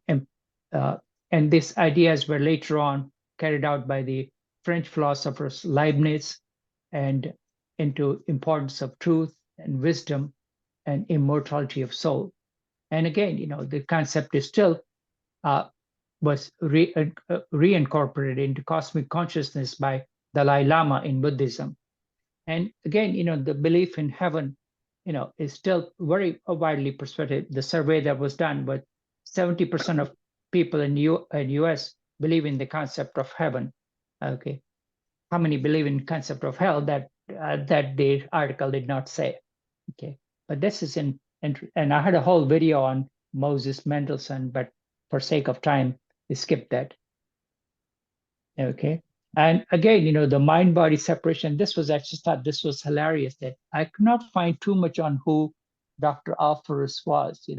these ideas were later on carried out by the French philosophers Leibniz, and into importance of truth and wisdom and immortality of soul. And again, the concept is still was reincorporated into cosmic consciousness by Dalai Lama in Buddhism. And again, the belief in heaven, is still very widely persuaded. The survey that was done, but 70% of people in US believe in the concept of heaven. Okay, how many believe in concept of hell? That the article did not say. Okay, but this is and I had a whole video on Moses Mendelssohn, but for sake of time, we skipped that. Okay. And again, the mind-body separation, I just thought this was hilarious that I could not find too much on who Dr. Alferus was,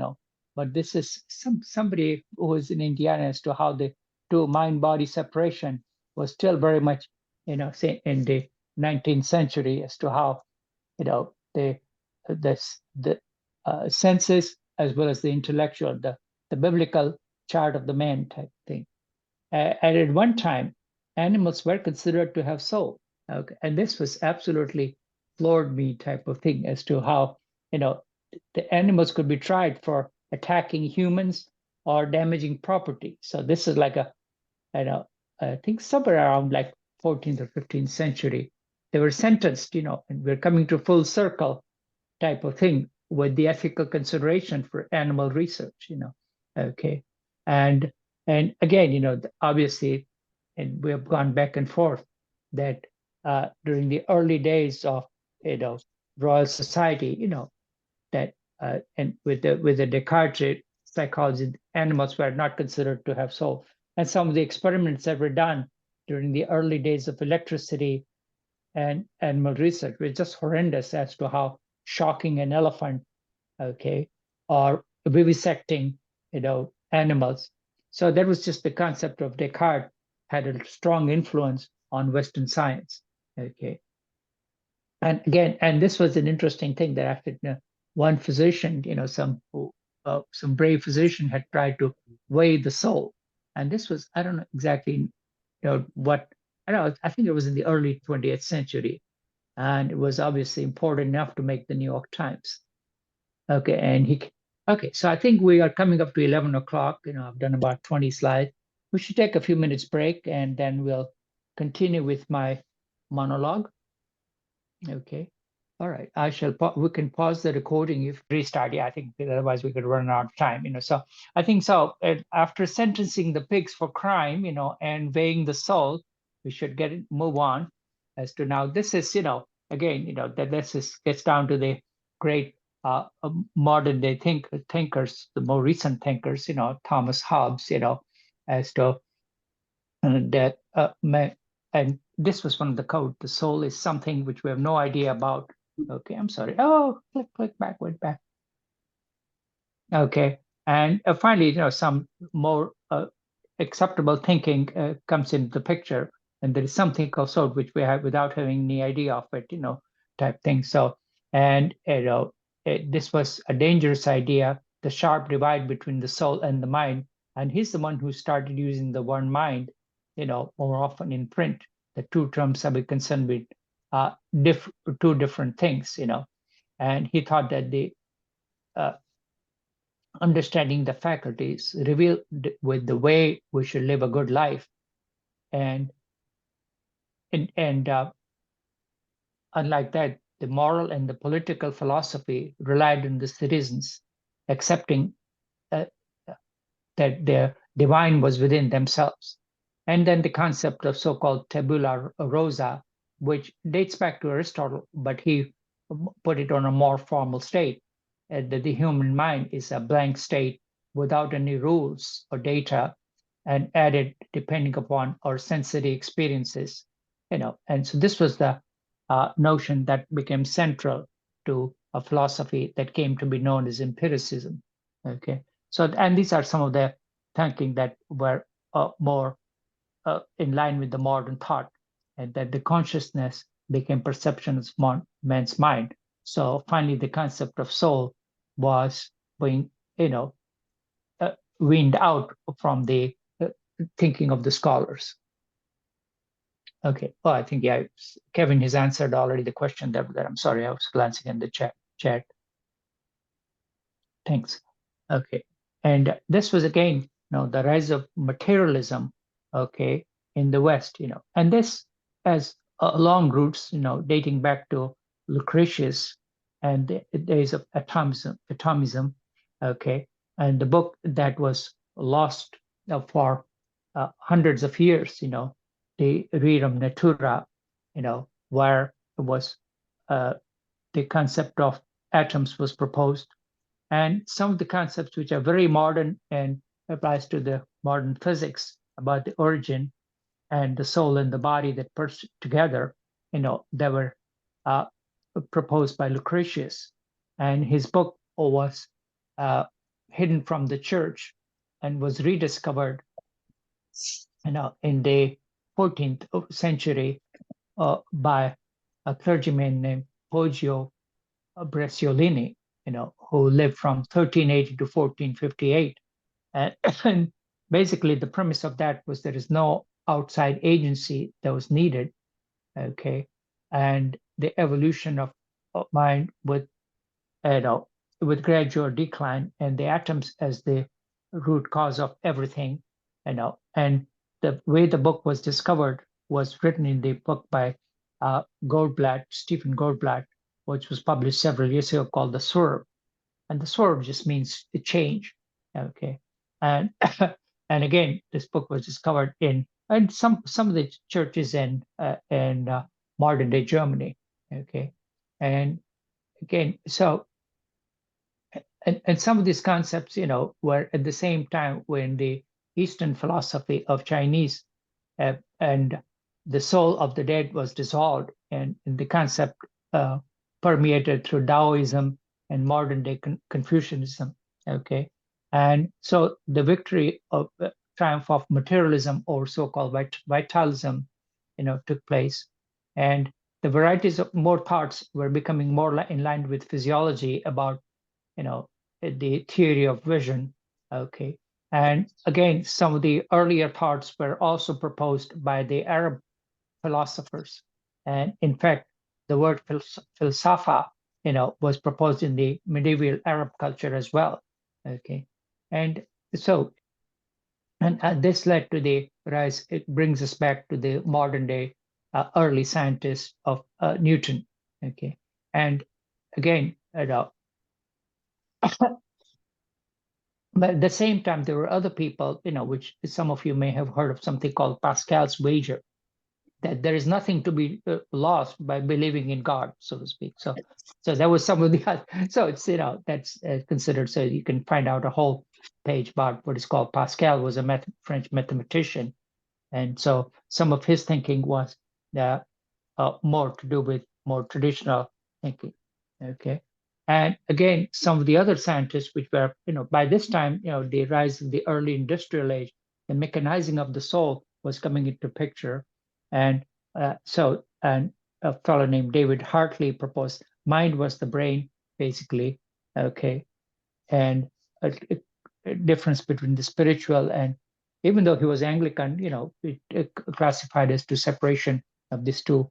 but this is somebody who was in Indiana as to how the two mind-body separation was still very much, say in the 19th century as to how, the senses as well as the intellectual, the biblical chart of the man type thing. And at one time, animals were considered to have soul. Okay? And this was absolutely floored me type of thing as to how, the animals could be tried for attacking humans or damaging property. So this is like I think somewhere around like 14th or 15th century, they were sentenced, and we're coming to full circle type of thing with the ethical consideration for animal research, okay. And again, obviously, and we have gone back and forth that during the early days of Royal Society, that and with the Descartes psychology, animals were not considered to have soul. And some of the experiments that were done during the early days of electricity and animal research were just horrendous as to how shocking an elephant, okay, or vivisecting, animals. So that was just the concept of Descartes had a strong influence on Western science, okay. And again, and this was an interesting thing that after one physician, some brave physician had tried to weigh the soul, and this was, I don't know exactly, what, I don't know, I think it was in the early 20th century, and it was obviously important enough to make the New York Times. Okay, and okay, so I think we are coming up to 11 o'clock. I've done about 20 slides. We should take a few minutes break, and then we'll continue with my monologue. Okay, all right. We can pause the recording if restart. Yeah, I think otherwise we could run out of time. So I think so. After sentencing the pigs for crime, and weighing the soul, we should move on as to now. This is, again, that this gets down to the great modern day thinkers, the more recent thinkers, Thomas Hobbes, as to that and this was one of the code. The soul is something which we have no idea about. Okay, I'm sorry. Oh, click back, went back. Okay, and finally, some more acceptable thinking comes into the picture, and there is something called soul which we have without having any idea of it, type thing. So, and this was a dangerous idea, the sharp divide between the soul and the mind. And he's the one who started using the word mind, more often in print. The two terms have been concerned with two different things, and he thought that the understanding the faculties reveal with the way we should live a good life, and unlike that, the moral and the political philosophy relied on the citizens accepting that the divine was within themselves. And then the concept of so-called tabula rasa, which dates back to Aristotle, but he put it on a more formal state, that the human mind is a blank state without any rules or data, and added depending upon our sensory experiences, and so this was the notion that became central to a philosophy that came to be known as empiricism. Okay, so and these are some of the thinking that were more in line with the modern thought, and that the consciousness became perception of man's mind. So finally, the concept of soul was being, weaned out from the thinking of the scholars. Okay. Well, I think, yeah, Kevin has answered already the question that I'm sorry, I was glancing in the chat. Thanks. Okay. And this was again, the rise of materialism, okay, in the West, and this, as long roots, dating back to Lucretius and the days of atomism, okay, and the book that was lost for hundreds of years, the Rerum Natura, where it was the concept of atoms was proposed, and some of the concepts which are very modern and applies to the modern physics about the origin and the soul and the body that purged together, they were uh, proposed by Lucretius. And his book was hidden from the church and was rediscovered, in the 14th century by a clergyman named Poggio Bresciolini, who lived from 1380 to 1458. And basically, the premise of that was there is no outside agency that was needed, okay, and the evolution of mind with with gradual decline, and the atoms as the root cause of everything, and the way the book was discovered was written in the book by Stephen Goldblatt, which was published several years ago, called The Swerve. And the swerve just means the change, okay, and and again, this book was discovered in and some of the churches in modern day Germany, okay, and again, so and some of these concepts, were at the same time when the Eastern philosophy of Chinese and the soul of the dead was dissolved, and the concept permeated through Taoism and modern day Confucianism. Okay, and so the victory of triumph of materialism or so-called vitalism, took place, and the varieties of more thoughts were becoming more in line with physiology about, the theory of vision. Okay, and again, some of the earlier thoughts were also proposed by the Arab philosophers, and in fact, the word philosopha, was proposed in the medieval Arab culture as well. Okay, and so, and this led to the rise. It brings us back to the modern day early scientists of Newton. Okay, and again, but at the same time, there were other people, which some of you may have heard of something called Pascal's wager, that there is nothing to be lost by believing in God, so to speak. So that was some of the other, so it's, that's considered, so you can find out a whole page about what is called Pascal was a French mathematician. And so some of his thinking was more to do with more traditional thinking, okay? And again, some of the other scientists, which were, by this time, the rise of the early industrial age, the mechanizing of the soul was coming into picture. And and a fellow named David Hartley proposed mind was the brain, basically, okay? And a difference between the spiritual and, even though he was Anglican, it classified as to separation of these two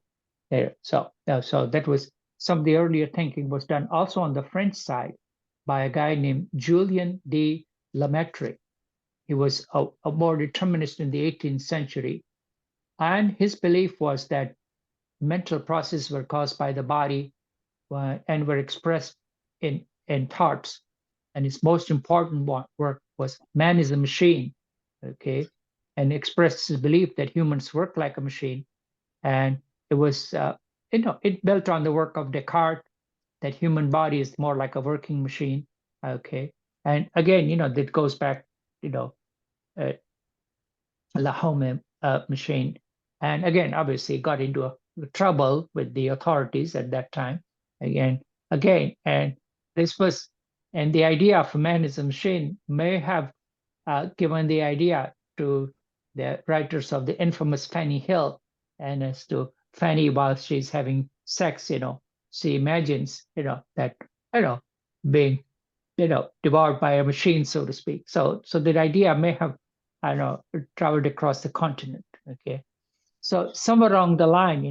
there. So that was some of the earlier thinking was done also on the French side by a guy named Julien de Lemaitre. He was a more determinist in the 18th century. And his belief was that mental processes were caused by the body and were expressed in thoughts. And his most important work was Man is a Machine, okay? And expressed his belief that humans work like a machine. And it was, it built on the work of Descartes, that human body is more like a working machine, okay? And again, that goes back, La Home machine. And again, obviously got into trouble with the authorities at that time. Again, and this was, and the idea of man is a machine may have given the idea to the writers of the infamous Fanny Hill, and as to Fanny, while she's having sex, she imagines, that, being, devoured by a machine, so to speak. So that idea may have, I don't know, traveled across the continent. Okay, so somewhere along the line,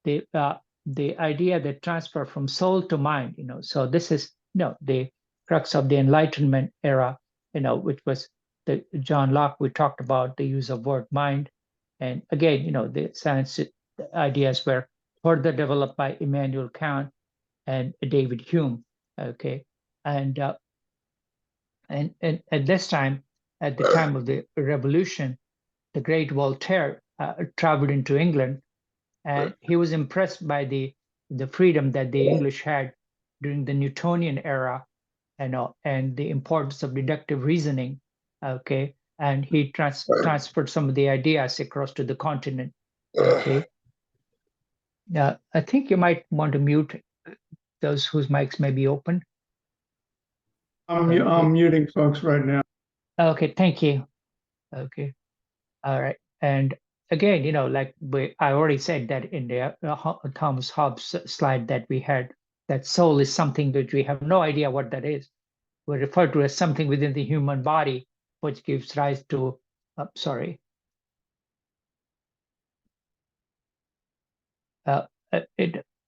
the idea that transfer from soul to mind, so this is, the crux of the Enlightenment era, which was John Locke. We talked about the use of word mind, and again, the science ideas were further developed by Immanuel Kant and David Hume. Okay, and at this time, at the time of the Revolution, the great Voltaire traveled into England, and he was impressed by the freedom that the English had during the Newtonian era, and the importance of deductive reasoning. Okay, and he transferred some of the ideas across to the continent. Okay, now I think you might want to mute those whose mics may be open. I'm muting folks right now. Okay, thank you. Okay, all right, and again, like I already said that in the Thomas Hobbes slide that we had, that soul is something that we have no idea what that is. We refer to as something within the human body, which gives rise to,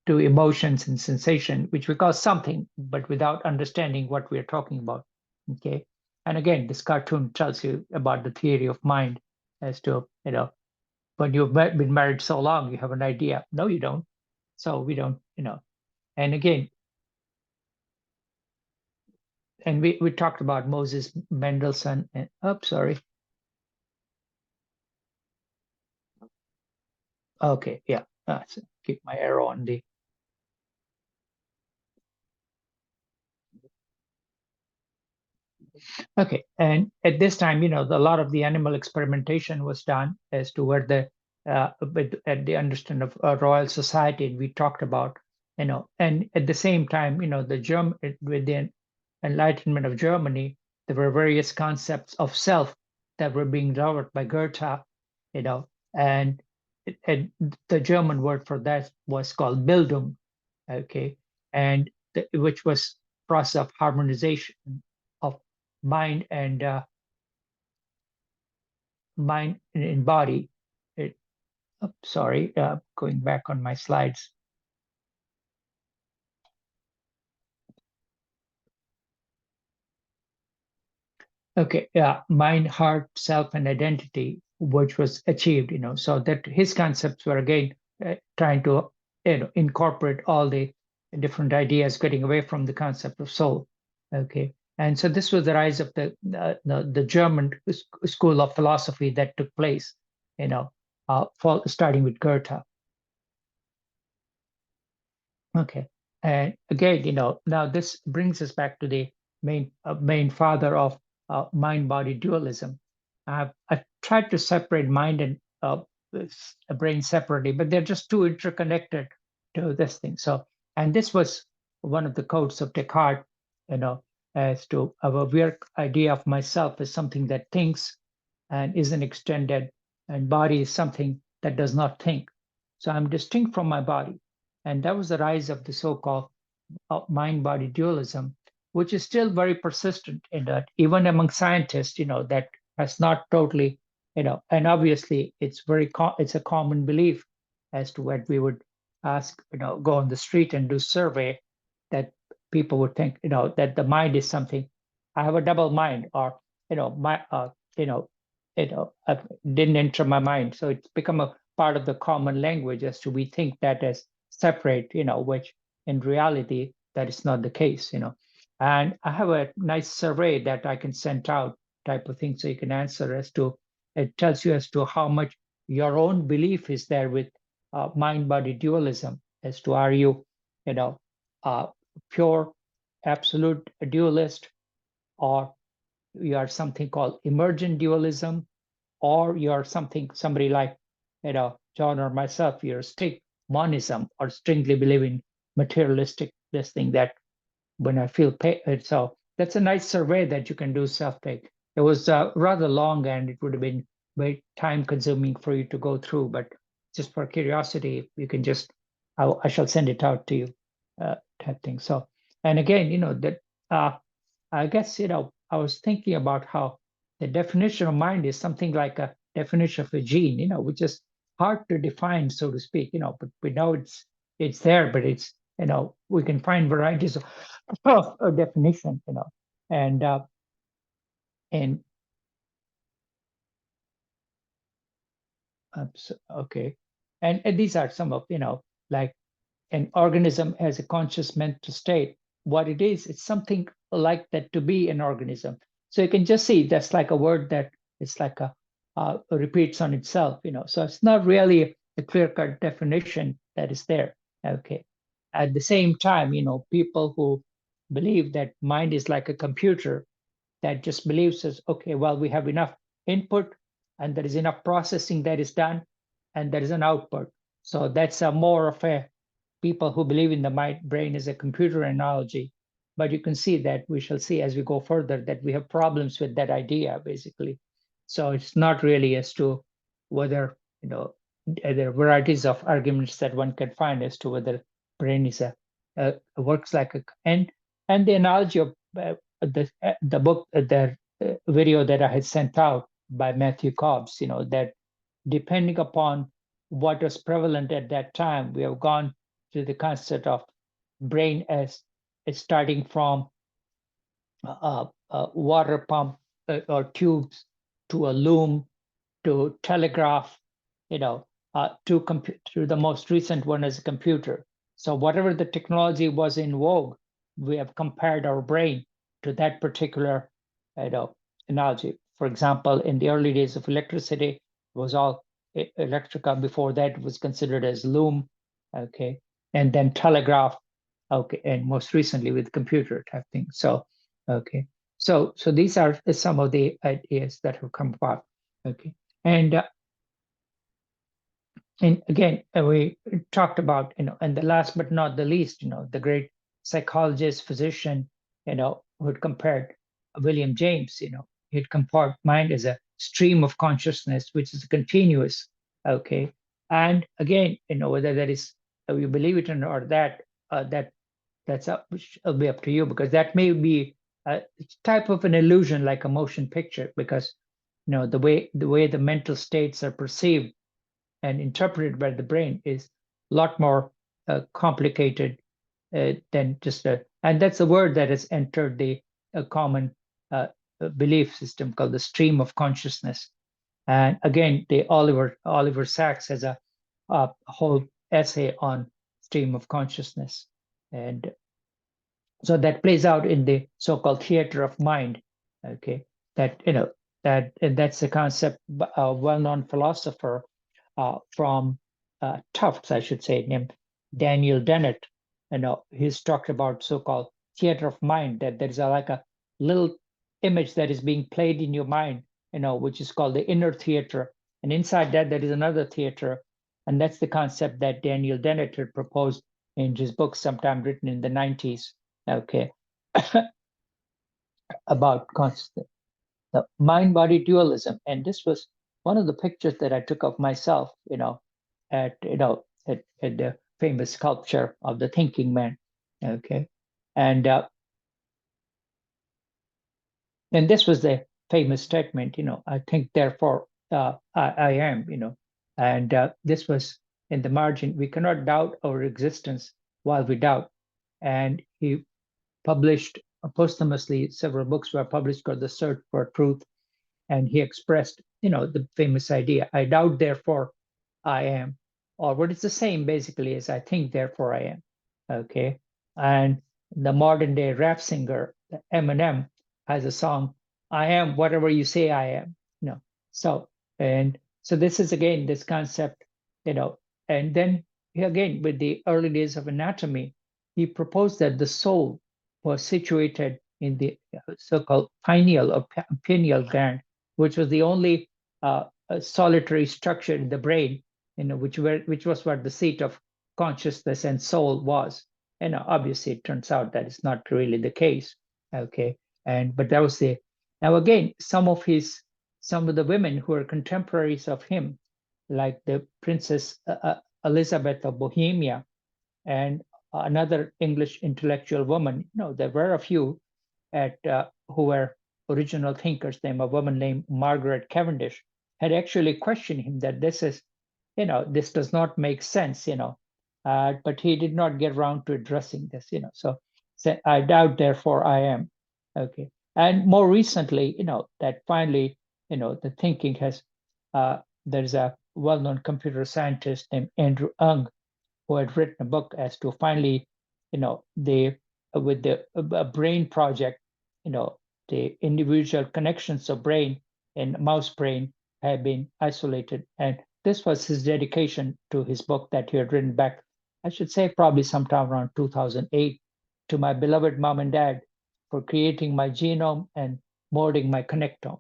to emotions and sensation, which we call something, but without understanding what we are talking about. Okay, and again, this cartoon tells you about the theory of mind as to, when you've been married so long, you have an idea. No, you don't. So we don't, and again, and we talked about Moses Mendelssohn and okay, yeah. So keep my arrow on the. Okay, and at this time, a lot of the animal experimentation was done as to where at the understanding of Royal Society, and we talked about, and at the same time, with the Enlightenment of Germany, there were various concepts of self that were being developed by Goethe, and the German word for that was called Bildung, okay, and which was process of harmonization of mind and body. Going back on my slides. Okay, yeah, mind, heart, self, and identity, which was achieved, so that his concepts were again trying to, incorporate all the different ideas, getting away from the concept of soul. Okay, and so this was the rise of the German school of philosophy that took place, starting with Goethe. Okay, and again, now this brings us back to the main father of mind-body dualism. I tried to separate mind and brain separately, but they're just too interconnected to this thing. So, and this was one of the codes of Descartes, as to our weird idea of myself as something that thinks and isn't extended, and body is something that does not think. So I'm distinct from my body. And that was the rise of the so-called mind-body dualism, which is still very persistent in that, even among scientists, that has not totally, and obviously it's a common belief as to what we would ask, go on the street and do survey, that people would think, that the mind is something. I have a double mind, or, didn't enter my mind. So it's become a part of the common language as to we think that as separate, which in reality that is not the case, And I have a nice survey that I can send out, type of thing, so you can answer as to, it tells you as to how much your own belief is there with mind-body dualism, as to are you, pure absolute dualist, or you are something called emergent dualism, or you're somebody like, John or myself, you're strict monism, or strictly believe in materialistic this thing, that when I feel pain. So that's a nice survey that you can do self-take. It was rather long, and it would have been very time consuming for you to go through, but just for curiosity, you can just, I shall send it out to you, type thing. So, and again, that I guess, I was thinking about how the definition of mind is something like a definition of a gene, which is hard to define, so to speak, but we know it's there, but it's, we can find varieties of a definition, and okay. and these are some of, like an organism has a conscious mental state. What it is, it's something like that to be an organism. So you can just see that's like a word that it's like a repeats on itself, So it's not really a clear-cut definition that is there. Okay. At the same time, people who believe that mind is like a computer that just believes us, okay, well, we have enough input and there is enough processing that is done and there is an output. So that's a more of a people who believe in the mind brain as a computer analogy. But you can see that we shall see as we go further that we have problems with that idea, basically. So it's not really as to whether, there are varieties of arguments that one can find as to whether brain is works like a, and the analogy of the book, the video that I had sent out by Matthew Cobbs, that depending upon what was prevalent at that time, we have gone to the concept of brain as starting from a water pump or tubes to a loom to telegraph, to the most recent one as a computer. So whatever the technology was in vogue, we have compared our brain to that particular, analogy. For example, in the early days of electricity, it was all electrica. Before that, it was considered as loom, okay, and then telegraph, okay, and most recently with computer type thing. So, okay, so these are some of the ideas that have come about, okay, and again, we talked about, and the last but not the least, the great psychologist, physician, who had compared William James, he'd compared mind as a stream of consciousness, which is continuous, okay? And again, whether that is, you believe it or not, or that's up, will be up to you, because that may be a type of an illusion, like a motion picture, because, the way the mental states are perceived and interpreted by the brain is a lot more complicated than just and that's a word that has entered the common belief system called the stream of consciousness. And again, the Oliver Sacks has a whole essay on stream of consciousness. And so that plays out in the so-called theater of mind, okay? That's a concept, a well-known philosopher from Tufts, I should say, named Daniel Dennett. He's talked about so-called theater of mind, that there is like a little image that is being played in your mind, which is called the inner theater. And inside that, there is another theater. And that's the concept that Daniel Dennett had proposed in his book, sometime written in the 90s, okay, about consciousness, the mind-body dualism. And this was one of the pictures that I took of myself, at the famous sculpture of the thinking man, okay, and this was the famous statement, I think, therefore I am, and this was in the margin: we cannot doubt our existence while we doubt. And he published posthumously, several books were published called The Search for Truth, and he expressed, the famous idea, I doubt, therefore I am, or what is the same basically as I think, therefore I am, okay? And the modern day rap singer, Eminem, has a song, I am whatever you say I am, So, and so this is again, this concept, and then again, with the early days of anatomy, he proposed that the soul was situated in the so-called pineal or pineal gland, which was the only solitary structure in the brain, which was where the seat of consciousness and soul was. And obviously, it turns out that it's not really the case. Okay, but that was the. Now again, some of the women who are contemporaries of him, like the Princess Elizabeth of Bohemia, and another English intellectual woman. There were a few who were original thinkers. A woman named Margaret Cavendish had actually questioned him that this does not make sense, but he did not get around to addressing this, so I doubt, therefore I am, okay. And more recently, that finally, the thinking has, there's a well-known computer scientist named Andrew Ng, who had written a book as to finally, with the brain project, the individual connections of brain and mouse brain have been isolated. And this was his dedication to his book that he had written back, I should say, probably sometime around 2008, to my beloved mom and dad for creating my genome and molding my connectome.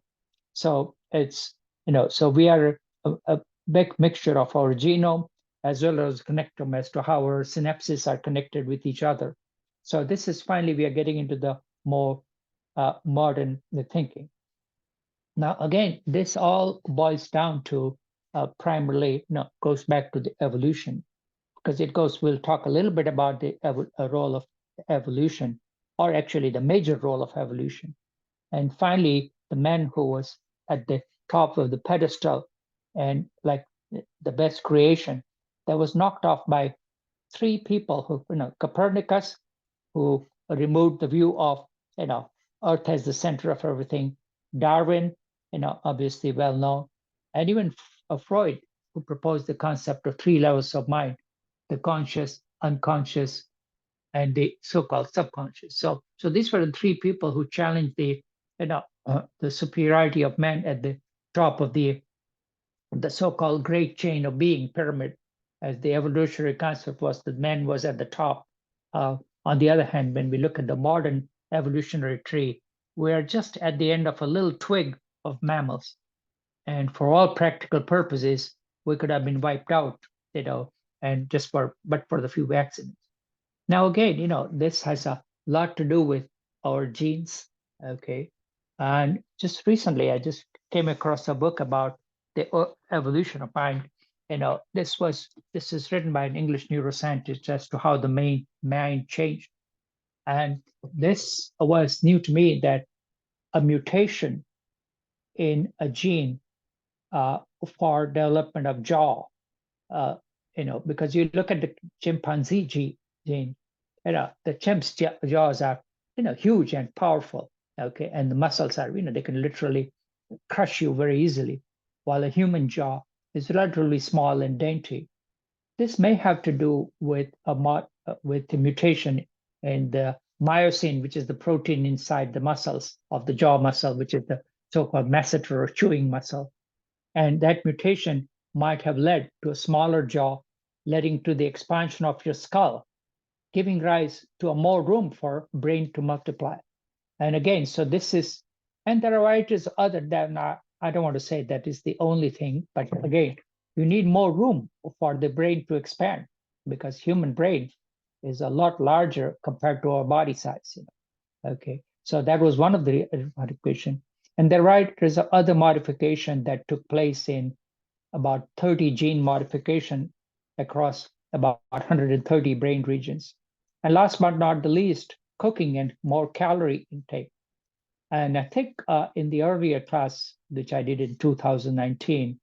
So it's, so we are a big mixture of our genome as well as connectome as to how our synapses are connected with each other. So this is finally, we are getting into the more modern thinking. Now, again, this all boils down to primarily, goes back to the evolution, because it goes, we'll talk a little bit about the role of evolution, or actually the major role of evolution. And finally, the man who was at the top of the pedestal and like the best creation, that was knocked off by three people who, Copernicus, who removed the view of, Earth as the center of everything, Darwin, obviously well known, and even Freud, who proposed the concept of three levels of mind: the conscious, unconscious, and the so-called subconscious. So these were the three people who challenged the superiority of man at the top of the so-called great chain of being pyramid, as the evolutionary concept was that man was at the top. On the other hand, when we look at the modern evolutionary tree, we are just at the end of a little twig of mammals. And for all practical purposes, we could have been wiped out, and but for the few accidents. Now, again, this has a lot to do with our genes, okay? And just recently, I just came across a book about the evolution of mind. This is written by an English neuroscientist as to how the mind changed. And this was new to me, that a mutation in a gene for development of jaw, because you look at the chimpanzee gene, the chimp's jaws are, huge and powerful, okay, and the muscles are, they can literally crush you very easily, while a human jaw is relatively small and dainty. This may have to do with the mutation in the myosin, which is the protein inside the muscles of the jaw muscle, which is the so-called masseter or chewing muscle. And that mutation might have led to a smaller jaw, leading to the expansion of your skull, giving rise to a more room for brain to multiply. And again, so this is, and there are varieties other than, I don't want to say that is the only thing, but again, you need more room for the brain to expand, because human brain is a lot larger compared to our body size. Okay, so that was one of the modification. And there's other modification that took place in about 30 gene modification across about 130 brain regions. And last but not the least, cooking and more calorie intake. And I think in the earlier class, which I did in 2019,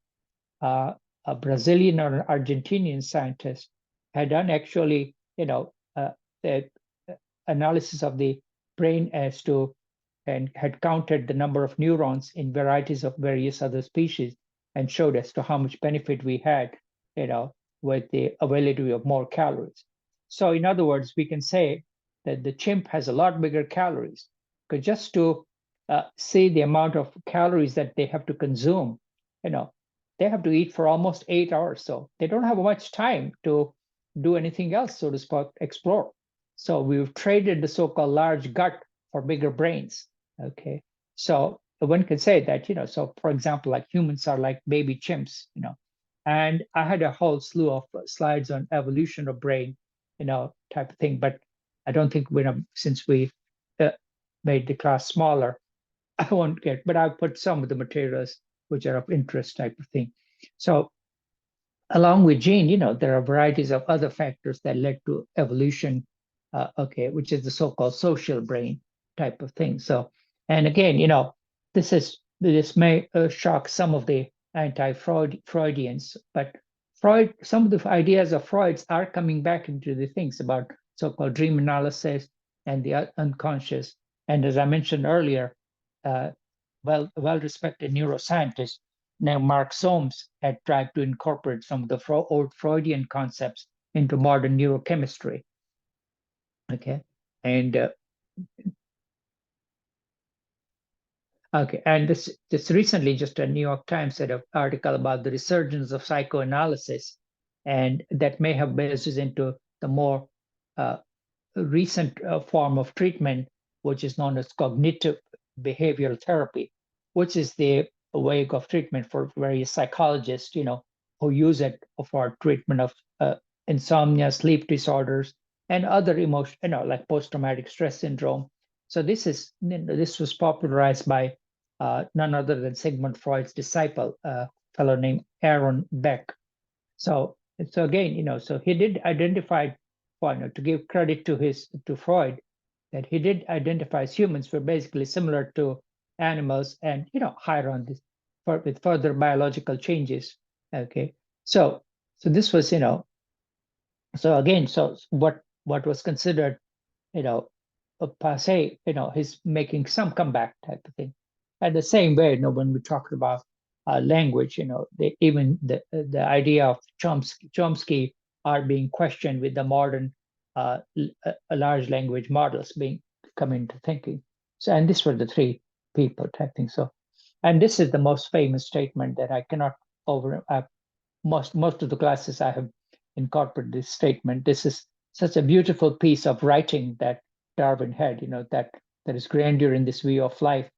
a Brazilian or an Argentinian scientist had done actually, the analysis of the brain as to, and had counted the number of neurons in varieties of various other species, and showed as to how much benefit we had, with the availability of more calories. So in other words, we can say that the chimp has a lot bigger calories, because just to see the amount of calories that they have to consume, they have to eat for almost 8 hours. So they don't have much time to do anything else, so to speak, explore. So we've traded the so-called large gut for bigger brains, okay? So one can say that, so for example, like humans are like baby chimps, and I had a whole slew of slides on evolution of brain, type of thing, but I don't think since we made the class smaller, I won't get, but I'll put some of the materials which are of interest type of thing. So along with gene, there are varieties of other factors that led to evolution, okay, which is the so-called social brain type of thing. So, and again, this may shock some of the anti-Freudians, but some of the ideas of Freud's are coming back into the things about so-called dream analysis and the unconscious. And as I mentioned earlier, well-respected neuroscientist now Mark Soames had tried to incorporate some of the old Freudian concepts into modern neurochemistry. Okay, and okay, and this recently, just a New York Times had an article about the resurgence of psychoanalysis, and that may have basis into the more recent form of treatment, which is known as cognitive behavioral therapy, which is the way of treatment for various psychologists, who use it for treatment of insomnia, sleep disorders, and other emotion, like post-traumatic stress syndrome. So this was popularized by none other than Sigmund Freud's disciple, a fellow named Aaron Beck. So again, so he did identify, to give credit to Freud, that he did identify humans were basically similar to animals, and higher on this with further biological changes. Okay, so this was so again, so what was considered a passe, he's making some comeback type of thing. And the same way, when we talked about language, even the idea of Chomsky are being questioned with the modern large language models being come into thinking. So, and these were the three people type thing. So, and this is the most famous statement that I cannot most of the classes I have incorporated this statement. This is such a beautiful piece of writing that Darwin had, that there is grandeur in this view of life,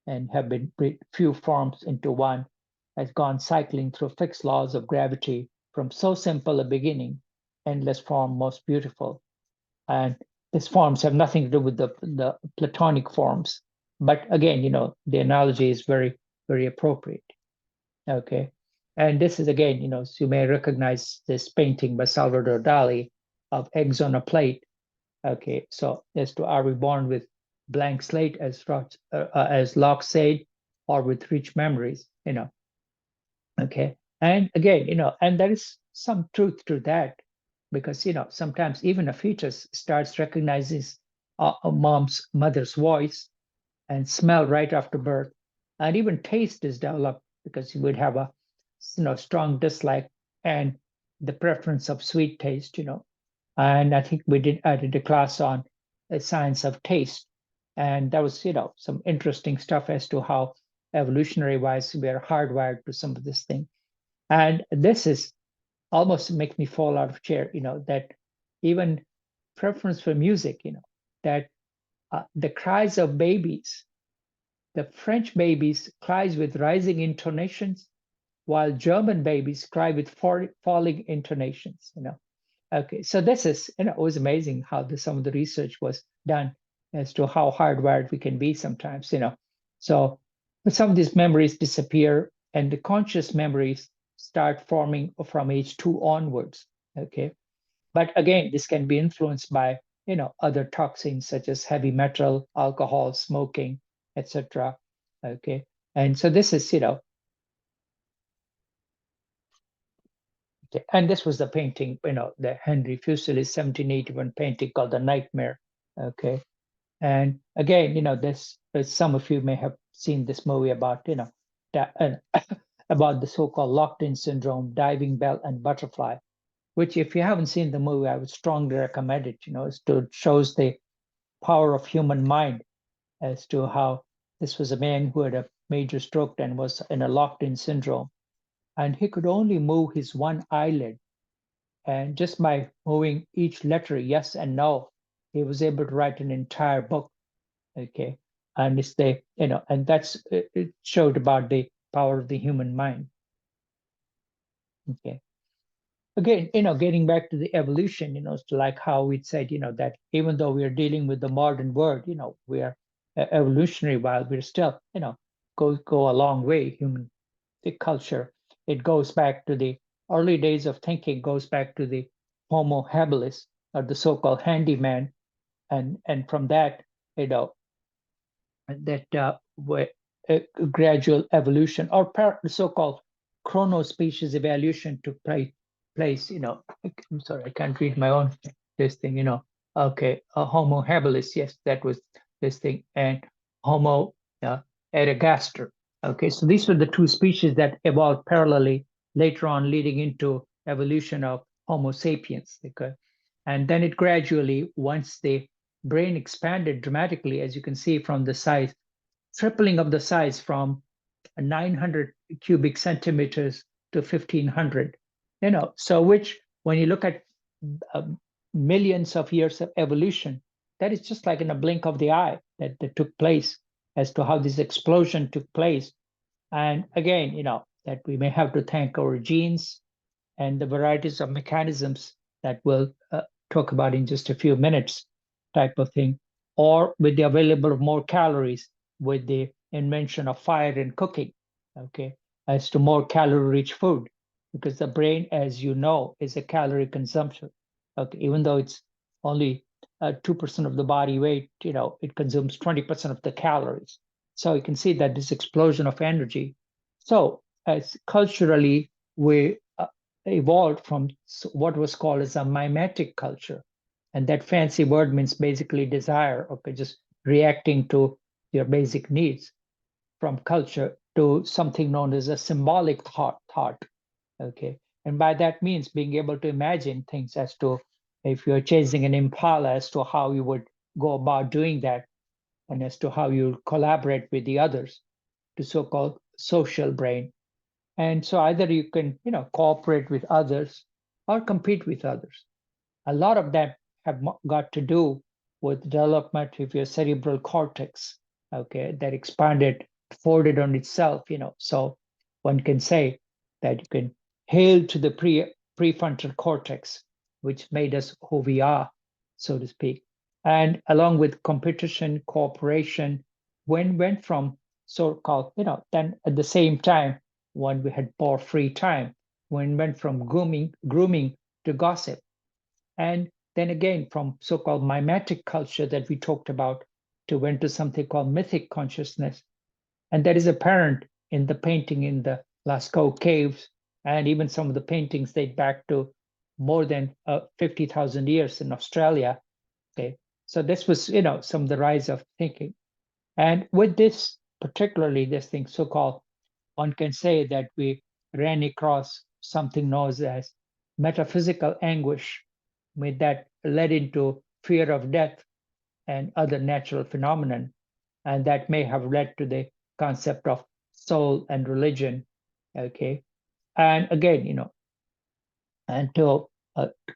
and have been few forms into one, has gone cycling through fixed laws of gravity from so simple a beginning, endless form most beautiful. And these forms have nothing to do with the Platonic forms. But again, the analogy is very, very appropriate. Okay. And this is again, so you may recognize this painting by Salvador Dali of eggs on a plate. Okay, so as to are we born with blank slate, as Locke said, or with rich memories, Okay, and again, and there is some truth to that, because sometimes even a fetus starts recognizing a mother's voice and smell right after birth, and even taste is developed, because you would have a strong dislike and the preference of sweet taste, and I think I did a class on the science of taste, and that was some interesting stuff as to how evolutionary wise we are hardwired to some of this thing. And this is almost makes me fall out of chair, that even preference for music, that the cries of babies, the French babies cries with rising intonations, while German babies cry with falling intonations. Okay, so this is, it was amazing how some of the research was done as to how hardwired we can be sometimes. So, but some of these memories disappear, and the conscious memories start forming from age 2 onwards. Okay, but again, this can be influenced by other toxins such as heavy metal, alcohol, smoking, etc. Okay, and so this is and this was the painting, the Henry Fuseli's 1781 painting called The Nightmare. Okay, and again, some of you may have seen this movie about about the so-called locked-in syndrome, diving bell, and butterfly, which if you haven't seen the movie, I would strongly recommend it. It shows the power of human mind as to how this was a man who had a major stroke and was in a locked-in syndrome, and he could only move his one eyelid, and just by moving each letter, yes and no, he was able to write an entire book. Okay, and it's and that's it showed about the power of the human mind. Okay, again, getting back to the evolution, it's like how we said, that even though we are dealing with the modern world, we are evolutionary, while we're still, go a long way. The culture, it goes back to the early days of thinking, goes back to the Homo habilis, or the so-called handyman, and from that, that gradual evolution, or the so-called chrono-species evolution took place. I'm sorry, I can't read my own this thing. Okay, Homo habilis, yes, that was this thing, and Homo ergaster. Okay, so these were the two species that evolved parallelly later on, leading into evolution of Homo sapiens. Okay, and then it gradually, once the brain expanded dramatically, as you can see from the size, tripling of the size from 900 cubic centimeters to 1500, so which when you look at uh, millions of years of evolution, that is just like in a blink of the eye that took place as to how this explosion took place. And again, that we may have to thank our genes and the varieties of mechanisms that we'll talk about in just a few minutes, type of thing, or with the available of more calories with the invention of fire and cooking, okay, as to more calorie-rich food, because the brain, as you know, is a calorie consumption. Okay, even though it's only 2% of the body weight, it consumes 20% of the calories. So you can see that this explosion of energy. So as culturally, we evolved from what was called as a mimetic culture. And that fancy word means basically desire, okay, just reacting to your basic needs, from culture to something known as a symbolic thought, okay? And by that means being able to imagine things as to if you're chasing an impala, as to how you would go about doing that, and as to how you collaborate with the others, to so-called social brain. And so either you can, cooperate with others or compete with others. A lot of that have got to do with development of your cerebral cortex, okay, that expanded, folded on itself, So one can say that you can hail to the prefrontal cortex, which made us who we are, so to speak. And along with competition, cooperation, when went from so-called, then at the same time, when we had more free time, when went from grooming to gossip. And then again, from so-called mimetic culture that we talked about to went to something called mythic consciousness. And that is apparent in the painting in the Lascaux caves, and even some of the paintings date back to more than 50,000 years in Australia. Okay, so this was, some of the rise of thinking. And with this, particularly this thing, so-called, one can say that we ran across something known as metaphysical anguish, that led into fear of death and other natural phenomenon, and that may have led to the concept of soul and religion. Okay, and again, and to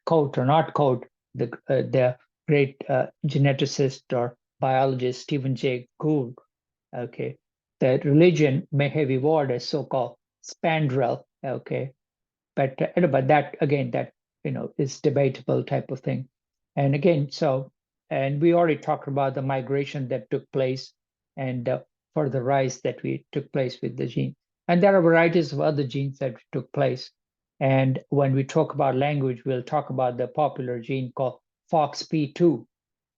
quote or not quote the great geneticist or biologist Stephen Jay Gould, okay, that religion may have evolved as so-called spandrel, okay, but that again, that is debatable type of thing. And again, and we already talked about the migration that took place, and for the rise that we took place with the gene. And there are varieties of other genes that took place. And when we talk about language, we'll talk about the popular gene called FOXP2,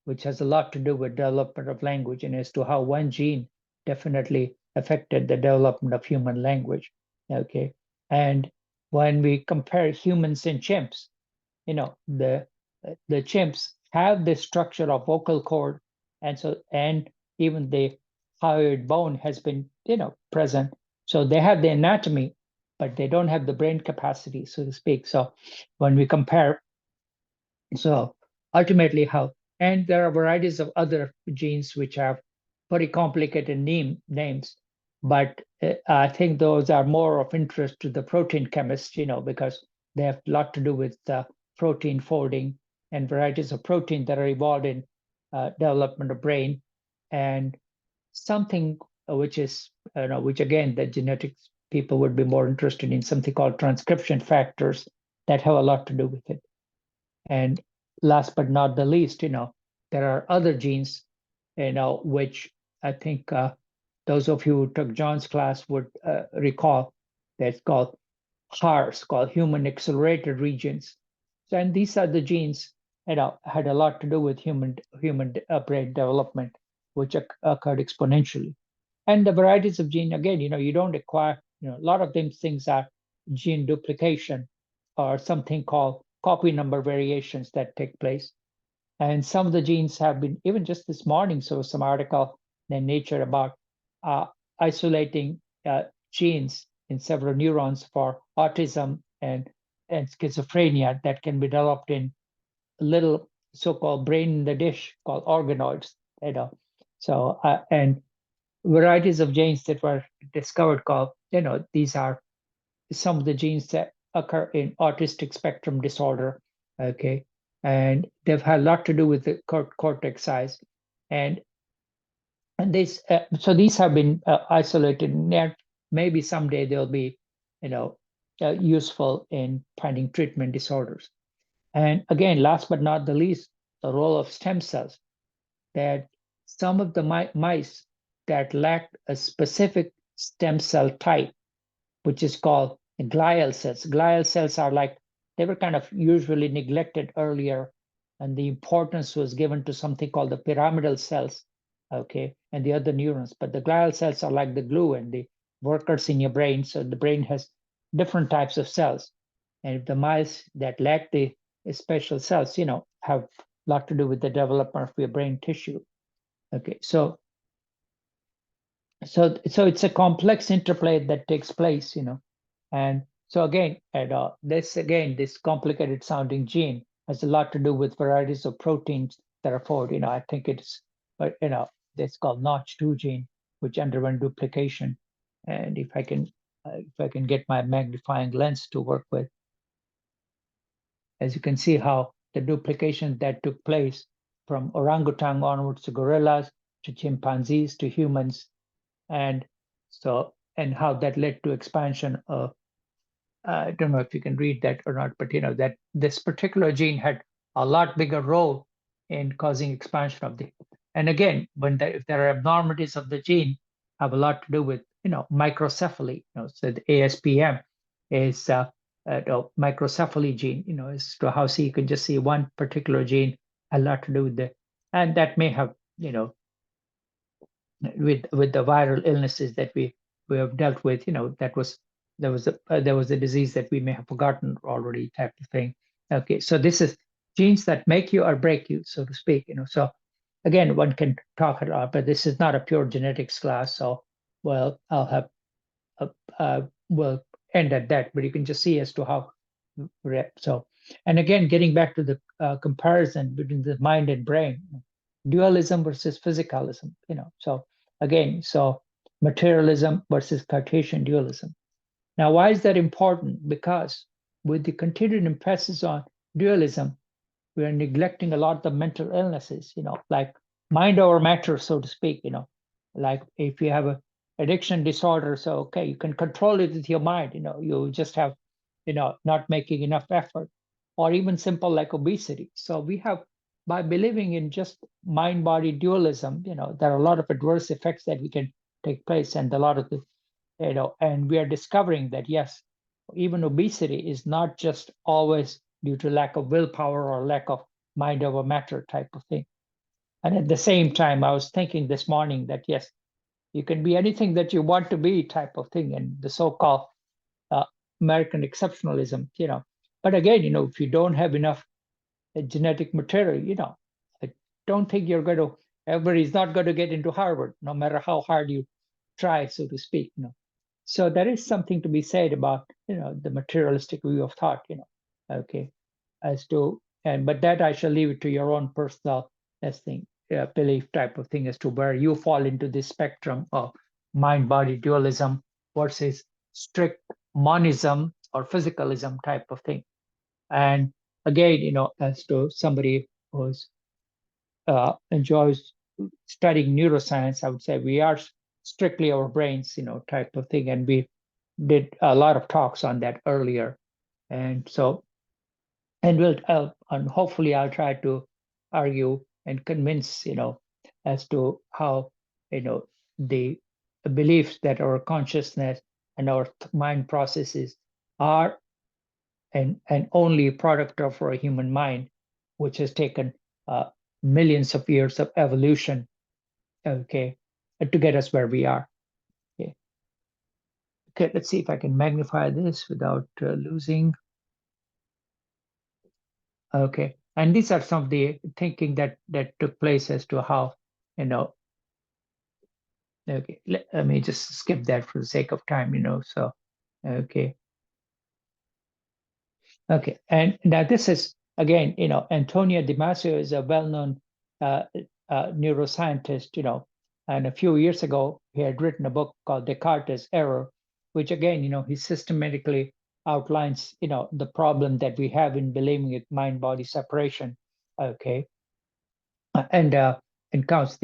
which has a lot to do with development of language, and as to how one gene definitely affected the development of human language. Okay, and when we compare humans and chimps, the chimps have the structure of vocal cord, and even the hyoid bone has been present, so they have the anatomy, but they don't have the brain capacity, so to speak. So when we compare, so ultimately how, and there are varieties of other genes which have very complicated names, but I think those are more of interest to the protein chemists, because they have a lot to do with protein folding and varieties of protein that are involved in development of brain, and something which is, which again, the genetics people would be more interested in, something called transcription factors that have a lot to do with it. And last but not the least, there are other genes, which I think those of you who took John's class would recall. That's called HARS, called human accelerated regions. So, and these are the genes, had a lot to do with human brain development, which occurred exponentially. And the varieties of gene, again, you don't acquire, a lot of these things are gene duplication, or something called copy number variations that take place. And some of the genes have been, even just this morning, so some article in Nature about isolating genes in several neurons for autism and schizophrenia that can be developed in little so-called brain in the dish called organoids. So and varieties of genes that were discovered called, these are some of the genes that occur in autistic spectrum disorder. Okay, and they've had a lot to do with the cortex size, and this so these have been isolated, and maybe someday they'll be, useful in finding treatment disorders. And again, last but not the least, the role of stem cells, that some of the mice that lacked a specific stem cell type, which is called glial cells. Glial cells are like, they were kind of usually neglected earlier, and the importance was given to something called the pyramidal cells, okay, and the other neurons. But the glial cells are like the glue and the workers in your brain. So the brain has different types of cells. And if the mice that lack the special cells, have a lot to do with the development of your brain tissue. Okay, so it's a complex interplay that takes place, and so again, this complicated sounding gene has a lot to do with varieties of proteins that are formed. I think it's, but it's called Notch2 gene, which underwent duplication. And if I can get my magnifying lens to work with, as you can see how the duplication that took place from orangutan onwards to gorillas to chimpanzees to humans, and how that led to expansion of, I don't know if you can read that or not, but that this particular gene had a lot bigger role in causing expansion of the, and again, if there are abnormalities of the gene, have a lot to do with microcephaly. So the ASPM is a microcephaly gene. As to how, you can just see one particular gene a lot to do with the, and that may have with the viral illnesses that we have dealt with, there was a disease that we may have forgotten already, type of thing. Okay, so this is genes that make you or break you, so to speak. So again, one can talk a lot, but this is not a pure genetics class. So well, I'll have we'll end at that. But you can just see as to how. So, and again, getting back to the comparison between the mind and brain, dualism versus physicalism. So again, so materialism versus Cartesian dualism. Now, why is that important? Because with the continued emphasis on dualism, we are neglecting a lot of the mental illnesses, like mind over matter, so to speak. Like if you have a addiction disorder, so okay, you can control it with your mind. You just have, not making enough effort, or even simple like obesity. So we have, by believing in just mind-body dualism, there are a lot of adverse effects that we can take place, and a lot of the, and we are discovering that yes, even obesity is not just always due to lack of willpower or lack of mind over matter type of thing. And at the same time, I was thinking this morning that yes, you can be anything that you want to be type of thing, and the so-called American exceptionalism, But again, if you don't have enough genetic material, I don't think everybody's not going to get into Harvard, no matter how hard you try, so to speak. So there is something to be said about, the materialistic view of thought, okay, as to, but that I shall leave it to your own personal thing, belief type of thing, as to where you fall into this spectrum of mind-body dualism versus strict monism or physicalism type of thing. And again, as to somebody who's enjoys studying neuroscience, I would say we are strictly our brains, type of thing. And we did a lot of talks on that earlier. And so, and and hopefully I'll try to argue and convince, as to how, the beliefs that our consciousness and our mind processes are and only a product of our human mind, which has taken millions of years of evolution, okay, to get us where we are. Okay, let's see if I can magnify this without losing. Okay, and these are some of the thinking that took place as to how, Okay, let me just skip that for the sake of time, so, okay. Okay, and now this is, again, Antonio Damasio is a well-known neuroscientist, and a few years ago, he had written a book called Descartes' Error, which again, he systematically outlines, the problem that we have in believing in mind-body separation, okay, and counts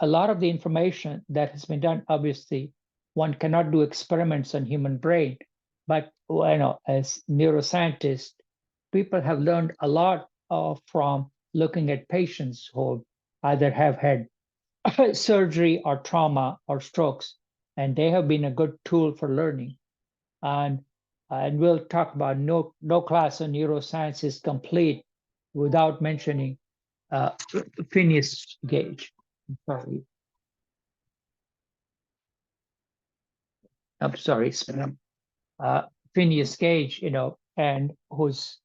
a lot of the information that has been done, obviously, one cannot do experiments on human brain, but as neuroscientists, people have learned a lot from looking at patients who either have had surgery or trauma or strokes, and they have been a good tool for learning. And we'll talk about no class on neuroscience is complete without mentioning Phineas Gage. Sorry. I'm sorry, Phineas Gage, and who's,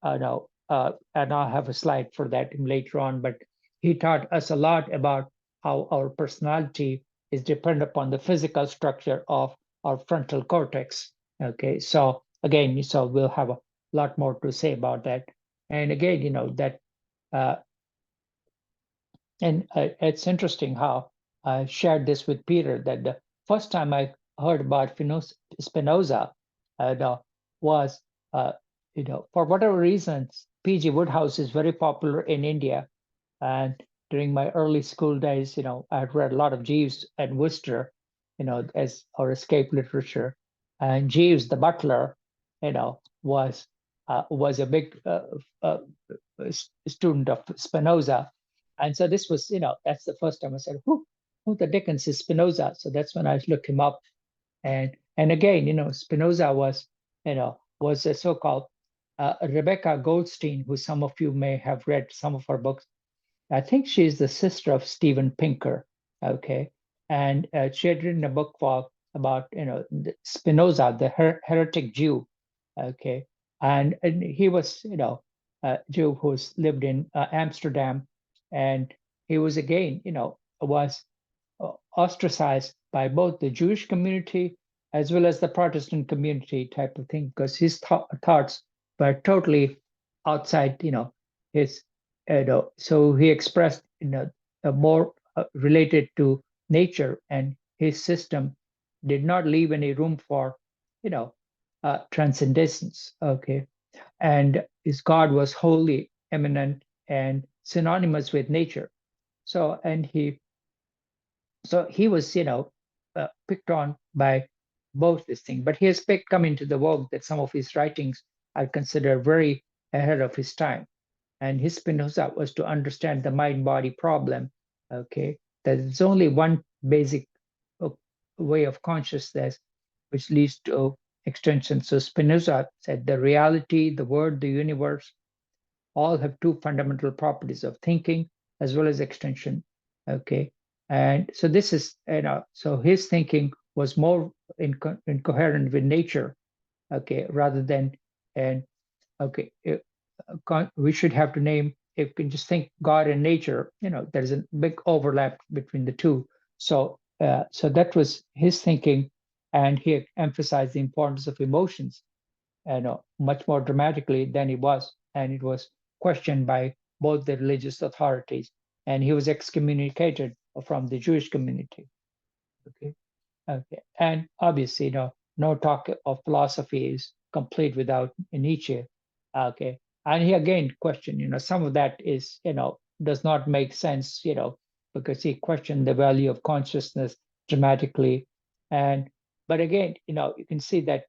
and I'll have a slide for that later on, but he taught us a lot about how our personality is dependent upon the physical structure of our frontal cortex. Okay, so again, so we'll have a lot more to say about that. And again, that and it's interesting how I shared this with Peter that the first time I heard about Spinoza was, for whatever reasons, P.G. Wodehouse is very popular in India. And during my early school days, I had read a lot of Jeeves and Worcester, as our escape literature. And Jeeves, the butler, was a big student of Spinoza. And so this was, that's the first time I said, who the dickens is Spinoza? So that's when I looked him up. And again, Spinoza was, was a so-called Rebecca Goldstein, who some of you may have read some of her books. I think she's the sister of Steven Pinker, okay? And she had written a book about, Spinoza, the heretic Jew, okay? And he was, a Jew who's lived in Amsterdam, and he was again, was ostracized by both the Jewish community as well as the Protestant community type of thing, because his thoughts were totally outside, his, so he expressed, more related to nature, and his system did not leave any room for, transcendence. Okay, and his God was wholly eminent and synonymous with nature. So, he was, picked on by both this thing, but he has come into the vogue that some of his writings are considered very ahead of his time. And his Spinoza was to understand the mind-body problem, okay? That there's only one basic way of consciousness which leads to extension. So Spinoza said the reality, the world, the universe, all have two fundamental properties of thinking as well as extension, okay? And so this is, so his thinking was more incoherent with nature, okay, rather than, and okay, we should have to name, if you can just think God and nature, there's a big overlap between the two. So, so that was his thinking, and he emphasized the importance of emotions, much more dramatically than it was, and it was questioned by both the religious authorities, and he was excommunicated from the Jewish community. Okay, okay, and obviously, no talk of philosophy is complete without Nietzsche. Okay, and he again questioned, some of that is, does not make sense, because he questioned the value of consciousness dramatically, and but again, you can see that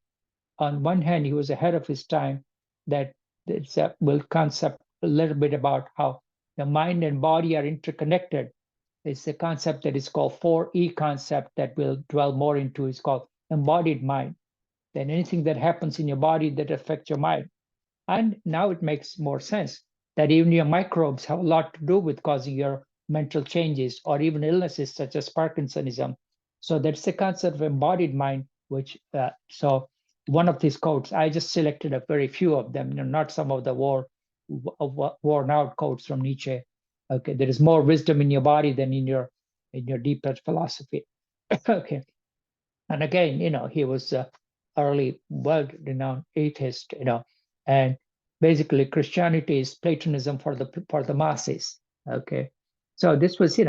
on one hand, he was ahead of his time, that it's a will concept a little bit about how the mind and body are interconnected. It's a concept that is called 4E concept that we'll dwell more into. It's called embodied mind. Then anything that happens in your body that affects your mind. And now it makes more sense that even your microbes have a lot to do with causing your mental changes or even illnesses such as Parkinsonism. So that's the concept of embodied mind, which, so one of these quotes, I just selected a very few of them, not some of the worn out quotes from Nietzsche. Okay, there is more wisdom in your body than in your in your deeper philosophy. Okay. And again, he was early world-renowned atheist, and basically Christianity is Platonism for the masses. Okay. So this was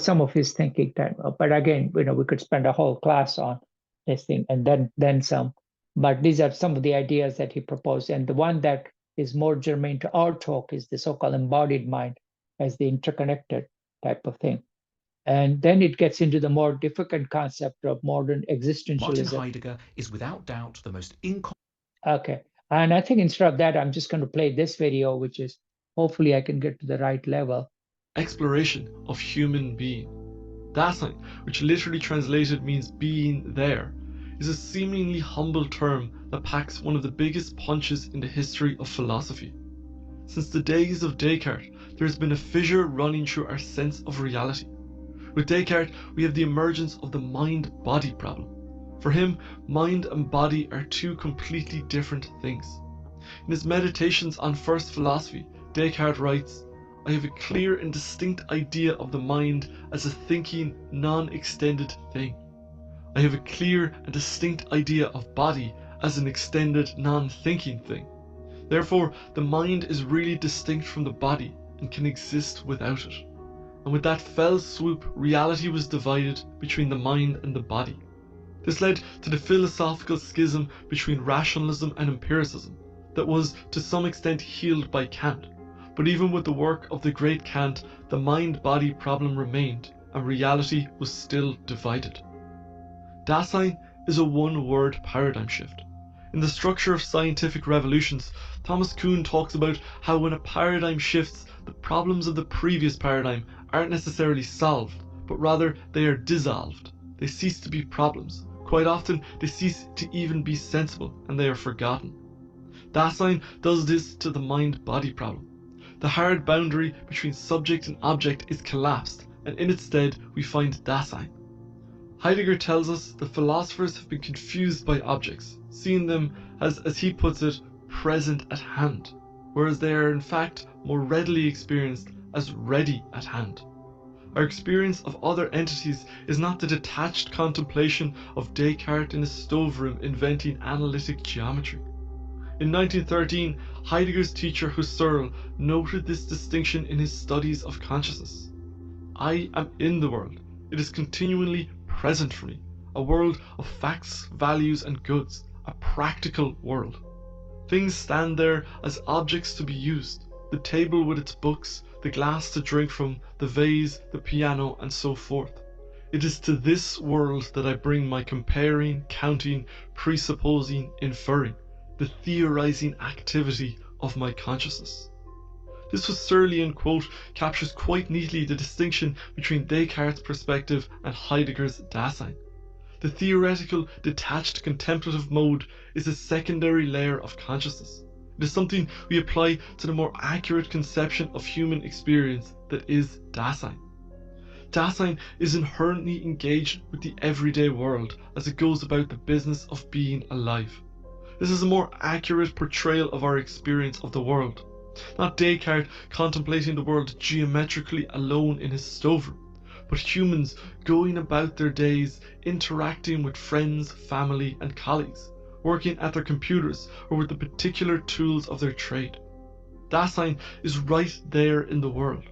some of his thinking then. But again, we could spend a whole class on this thing and then some. But these are some of the ideas that he proposed. And the one that is more germane to our talk is the so-called embodied mind as the interconnected type of thing. And then it gets into the more difficult concept of modern Martin existentialism. Heidegger is without doubt the most Okay. And I think instead of that, I'm just going to play this video, which is hopefully I can get to the right level. Exploration of human being. Dasein, which literally translated means being there, is a seemingly humble term that packs one of the biggest punches in the history of philosophy. Since the days of Descartes, there has been a fissure running through our sense of reality. With Descartes, we have the emergence of the mind-body problem. For him, mind and body are two completely different things. In his Meditations on First Philosophy, Descartes writes, "I have a clear and distinct idea of the mind as a thinking, non-extended thing. I have a clear and distinct idea of body as an extended, non-thinking thing. Therefore, the mind is really distinct from the body and can exist without it." And with that fell swoop, reality was divided between the mind and the body. This led to the philosophical schism between rationalism and empiricism that was to some extent healed by Kant. But even with the work of the great Kant, the mind-body problem remained and reality was still divided. Dasein is a one-word paradigm shift. In The Structure of Scientific Revolutions, Thomas Kuhn talks about how when a paradigm shifts, the problems of the previous paradigm aren't necessarily solved, but rather they are dissolved. They cease to be problems. Quite often, they cease to even be sensible, and they are forgotten. Dasein does this to the mind-body problem. The hard boundary between subject and object is collapsed, and in its stead we find Dasein. Heidegger tells us that philosophers have been confused by objects, seeing them as he puts it, present at hand, whereas they are in fact more readily experienced as ready at hand. Our experience of other entities is not the detached contemplation of Descartes in a stoveroom inventing analytic geometry. In 1913, Heidegger's teacher Husserl noted this distinction in his studies of consciousness. "I am in the world. It is continually present for me, a world of facts, values, and goods, a practical world. Things stand there as objects to be used, the table with its books, the glass to drink from, the vase, the piano, and so forth. It is to this world that I bring my comparing, counting, presupposing, inferring, the theorizing activity of my consciousness." This Husserlian quote captures quite neatly the distinction between Descartes' perspective and Heidegger's Dasein. The theoretical, detached contemplative mode is a secondary layer of consciousness. It is something we apply to the more accurate conception of human experience that is Dasein. Dasein is inherently engaged with the everyday world as it goes about the business of being alive. This is a more accurate portrayal of our experience of the world. Not Descartes contemplating the world geometrically alone in his stoveroom, but humans going about their days interacting with friends, family, and colleagues, working at their computers or with the particular tools of their trade. Dasein is right there in the world.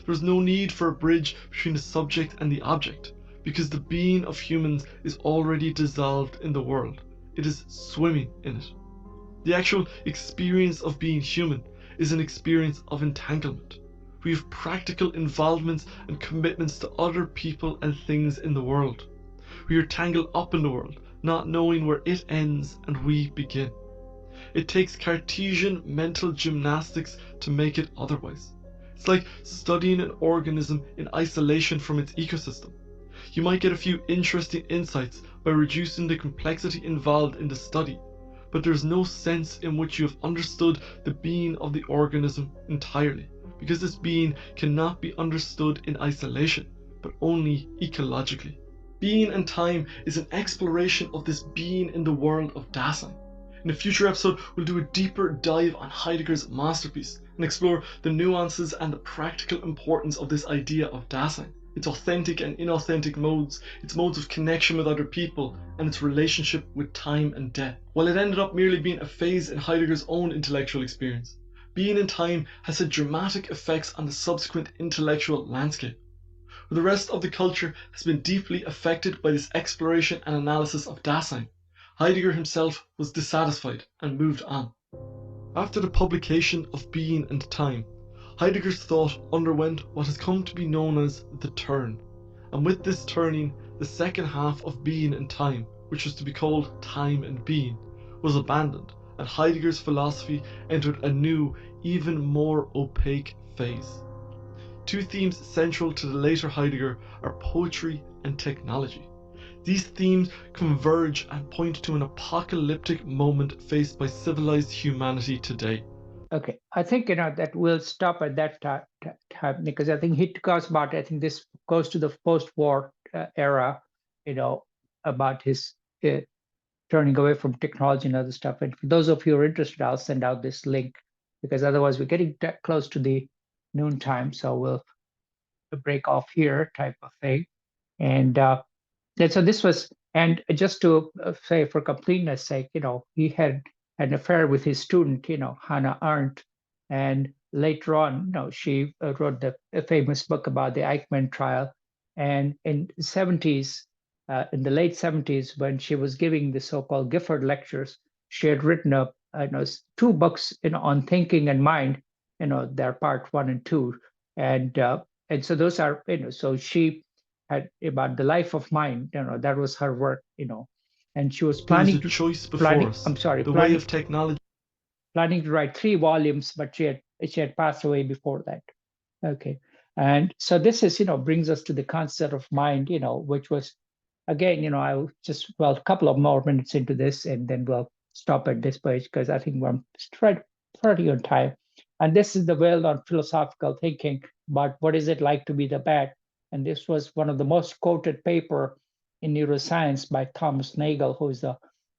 There is no need for a bridge between the subject and the object, because the being of humans is already dissolved in the world. It is swimming in it. The actual experience of being human is an experience of entanglement. We have practical involvements and commitments to other people and things in the world. We are tangled up in the world, not knowing where it ends and we begin. It takes Cartesian mental gymnastics to make it otherwise. It's like studying an organism in isolation from its ecosystem. You might get a few interesting insights by reducing the complexity involved in the study, but there's no sense in which you have understood the being of the organism entirely, because this being cannot be understood in isolation, but only ecologically. Being and time is an exploration of this being in the world of Dasein. In a future episode, we'll do a deeper dive on Heidegger's masterpiece and explore the nuances and the practical importance of this idea of Dasein, its authentic and inauthentic modes, its modes of connection with other people, and its relationship with time and death. While it ended up merely being a phase in Heidegger's own intellectual experience, being in time has had dramatic effects on the subsequent intellectual landscape. The rest of the culture has been deeply affected by this exploration and analysis of Dasein. Heidegger himself was dissatisfied and moved on. After the publication of Being and Time, Heidegger's thought underwent what has come to be known as the turn, and with this turning, the second half of Being and Time, which was to be called Time and Being, was abandoned, and Heidegger's philosophy entered a new, even more opaque phase. Two themes central to the later Heidegger are poetry and technology. These themes converge and point to an apocalyptic moment faced by civilized humanity today. Okay, I think that we'll stop at that time because I think he talks about. I think this goes to the post-war era, about his turning away from technology and other stuff. And for those of you who are interested, I'll send out this link because otherwise we're getting close to the noon time, so we'll break off here, type of thing. And so this was, and just to say for completeness sake, he had an affair with his student, Hannah Arendt, and later on, she wrote the famous book about the Eichmann trial. And in the 70s, in the late 70s, when she was giving the so-called Gifford lectures, she had written up two books, on thinking and mind. They're part 1 and 2, and so those are, so she had about the life of mind, that was her work, and she was There is planning a to choice before us. I'm sorry, The way of technology. planning to write 3 volumes, but she had passed away before that. Okay, and so this is, brings us to the concept of mind, which was, again, I'll just, a couple of more minutes into this, and then we'll stop at this page because I think we're pretty on time. And this is the well-known philosophical thinking about what is it like to be the bat. And this was one of the most quoted paper in neuroscience by Thomas Nagel, who is a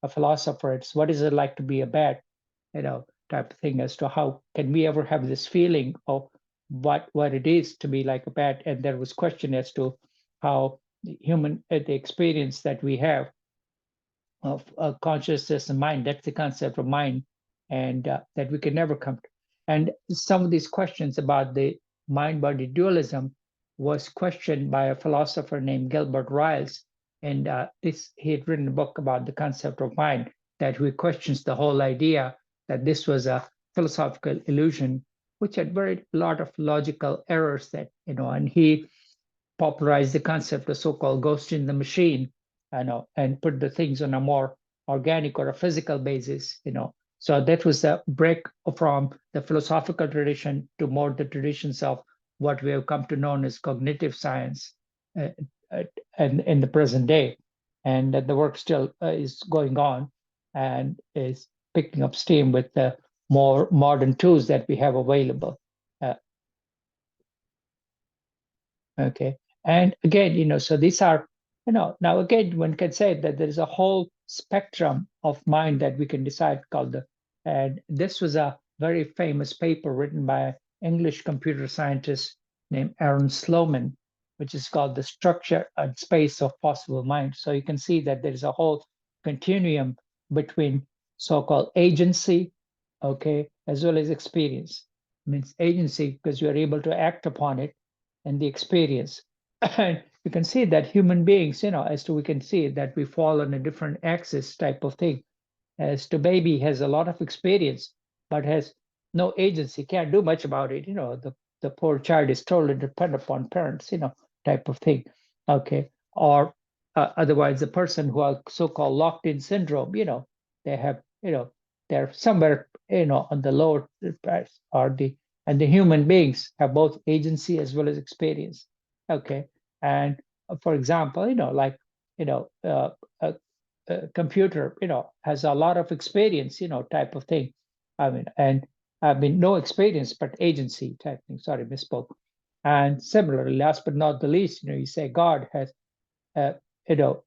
philosopher. It's what is it like to be a bat, type of thing, as to how can we ever have this feeling of what it is to be like a bat. And there was question as to how the experience that we have of consciousness and mind, that's the concept of mind, and that we can never come to. And some of these questions about the mind-body dualism was questioned by a philosopher named Gilbert Ryle, and he had written a book about the concept of mind, that he questions the whole idea that this was a philosophical illusion, which had very lot of logical errors that, and he popularized the concept of so-called ghost in the machine, and put the things on a more organic or a physical basis, So that was the break from the philosophical tradition to more the traditions of what we have come to know as cognitive science, and in the present day. And that the work still is going on and is picking up steam with the more modern tools that we have available. Okay. And again, so these are, now again, one can say that there is a whole spectrum of mind that we can decide called and this was a very famous paper written by an English computer scientist named Aaron Sloman, which is called The Structure and Space of Possible Mind. So you can see that there's a whole continuum between so-called agency, okay, as well as experience. It means agency because you're able to act upon it, and the experience. And you can see that human beings, we can see that we fall on a different axis type of thing. As to baby has a lot of experience, but has no agency, can't do much about it. The poor child is totally dependent upon parents, type of thing. Okay. Or otherwise, the person who are so-called locked-in syndrome, they have, they're somewhere, on the lower price, and the human beings have both agency as well as experience. Okay. And for example, a computer, has a lot of experience, type of thing. No experience, but agency type thing. Sorry, misspoke. And similarly, last but not the least, you say God has,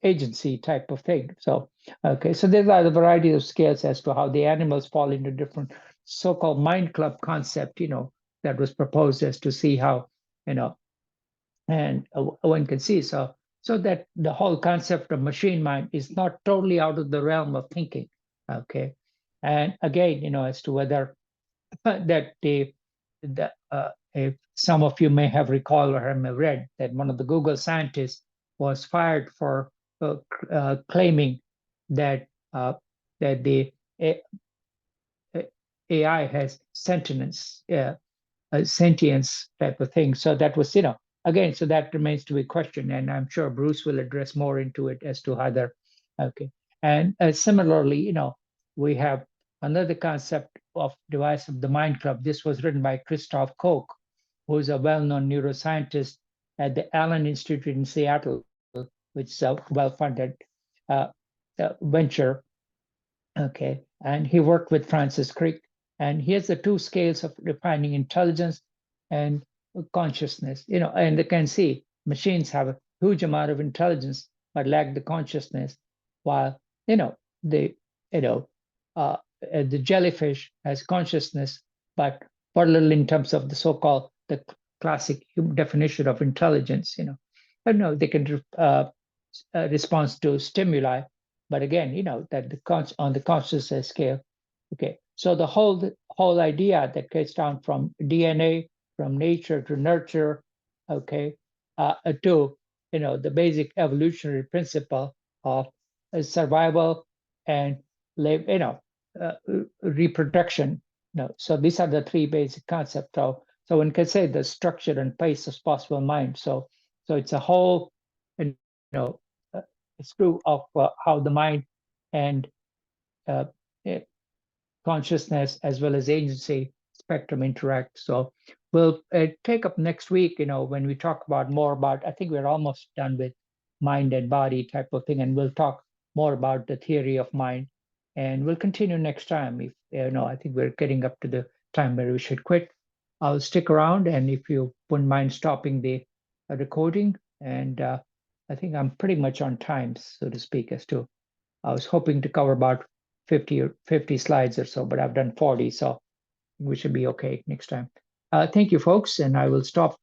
agency type of thing. So, okay, so there are the variety of scales as to how the animals fall into different so-called mind club concept, that was proposed as to see how, and one can see. So that the whole concept of machine mind is not totally out of the realm of thinking. Okay, and again, as to whether that if some of you may have recalled or have read that one of the Google scientists was fired for claiming that the AI has sentience, sentience type of thing. So that was, again, so that remains to be questioned, and I'm sure Bruce will address more into it as to other. Okay, and similarly, we have another concept of device of the mind club. This was written by Christoph Koch, who is a well-known neuroscientist at the Allen Institute in Seattle, which is a well-funded uh, venture. Okay, and he worked with Francis Crick, and here's the two scales of defining intelligence and consciousness. And you can see machines have a huge amount of intelligence but lack the consciousness, while the the jellyfish has consciousness but very little in terms of the so-called the classic definition of intelligence. But no, they can respond to stimuli, but again, that on the consciousness scale. Okay, so the whole idea that gets down from DNA, from nature to nurture, okay, to the basic evolutionary principle of survival and reproduction. So these are the three basic concepts. So one can say the structure and pace of possible mind. So it's a whole, it's true of how the mind and uh, consciousness as well as agency spectrum interact. So we'll take up next week, when we talk about more about, I think we're almost done with mind and body type of thing, and we'll talk more about the theory of mind. And we'll continue next time. If I think we're getting up to the time where we should quit. I'll stick around, and if you wouldn't mind stopping the recording, and I think I'm pretty much on time, so to speak, as to I was hoping to cover about 50 slides or so, but I've done 40, so we should be okay next time. Thank you, folks, and I will stop,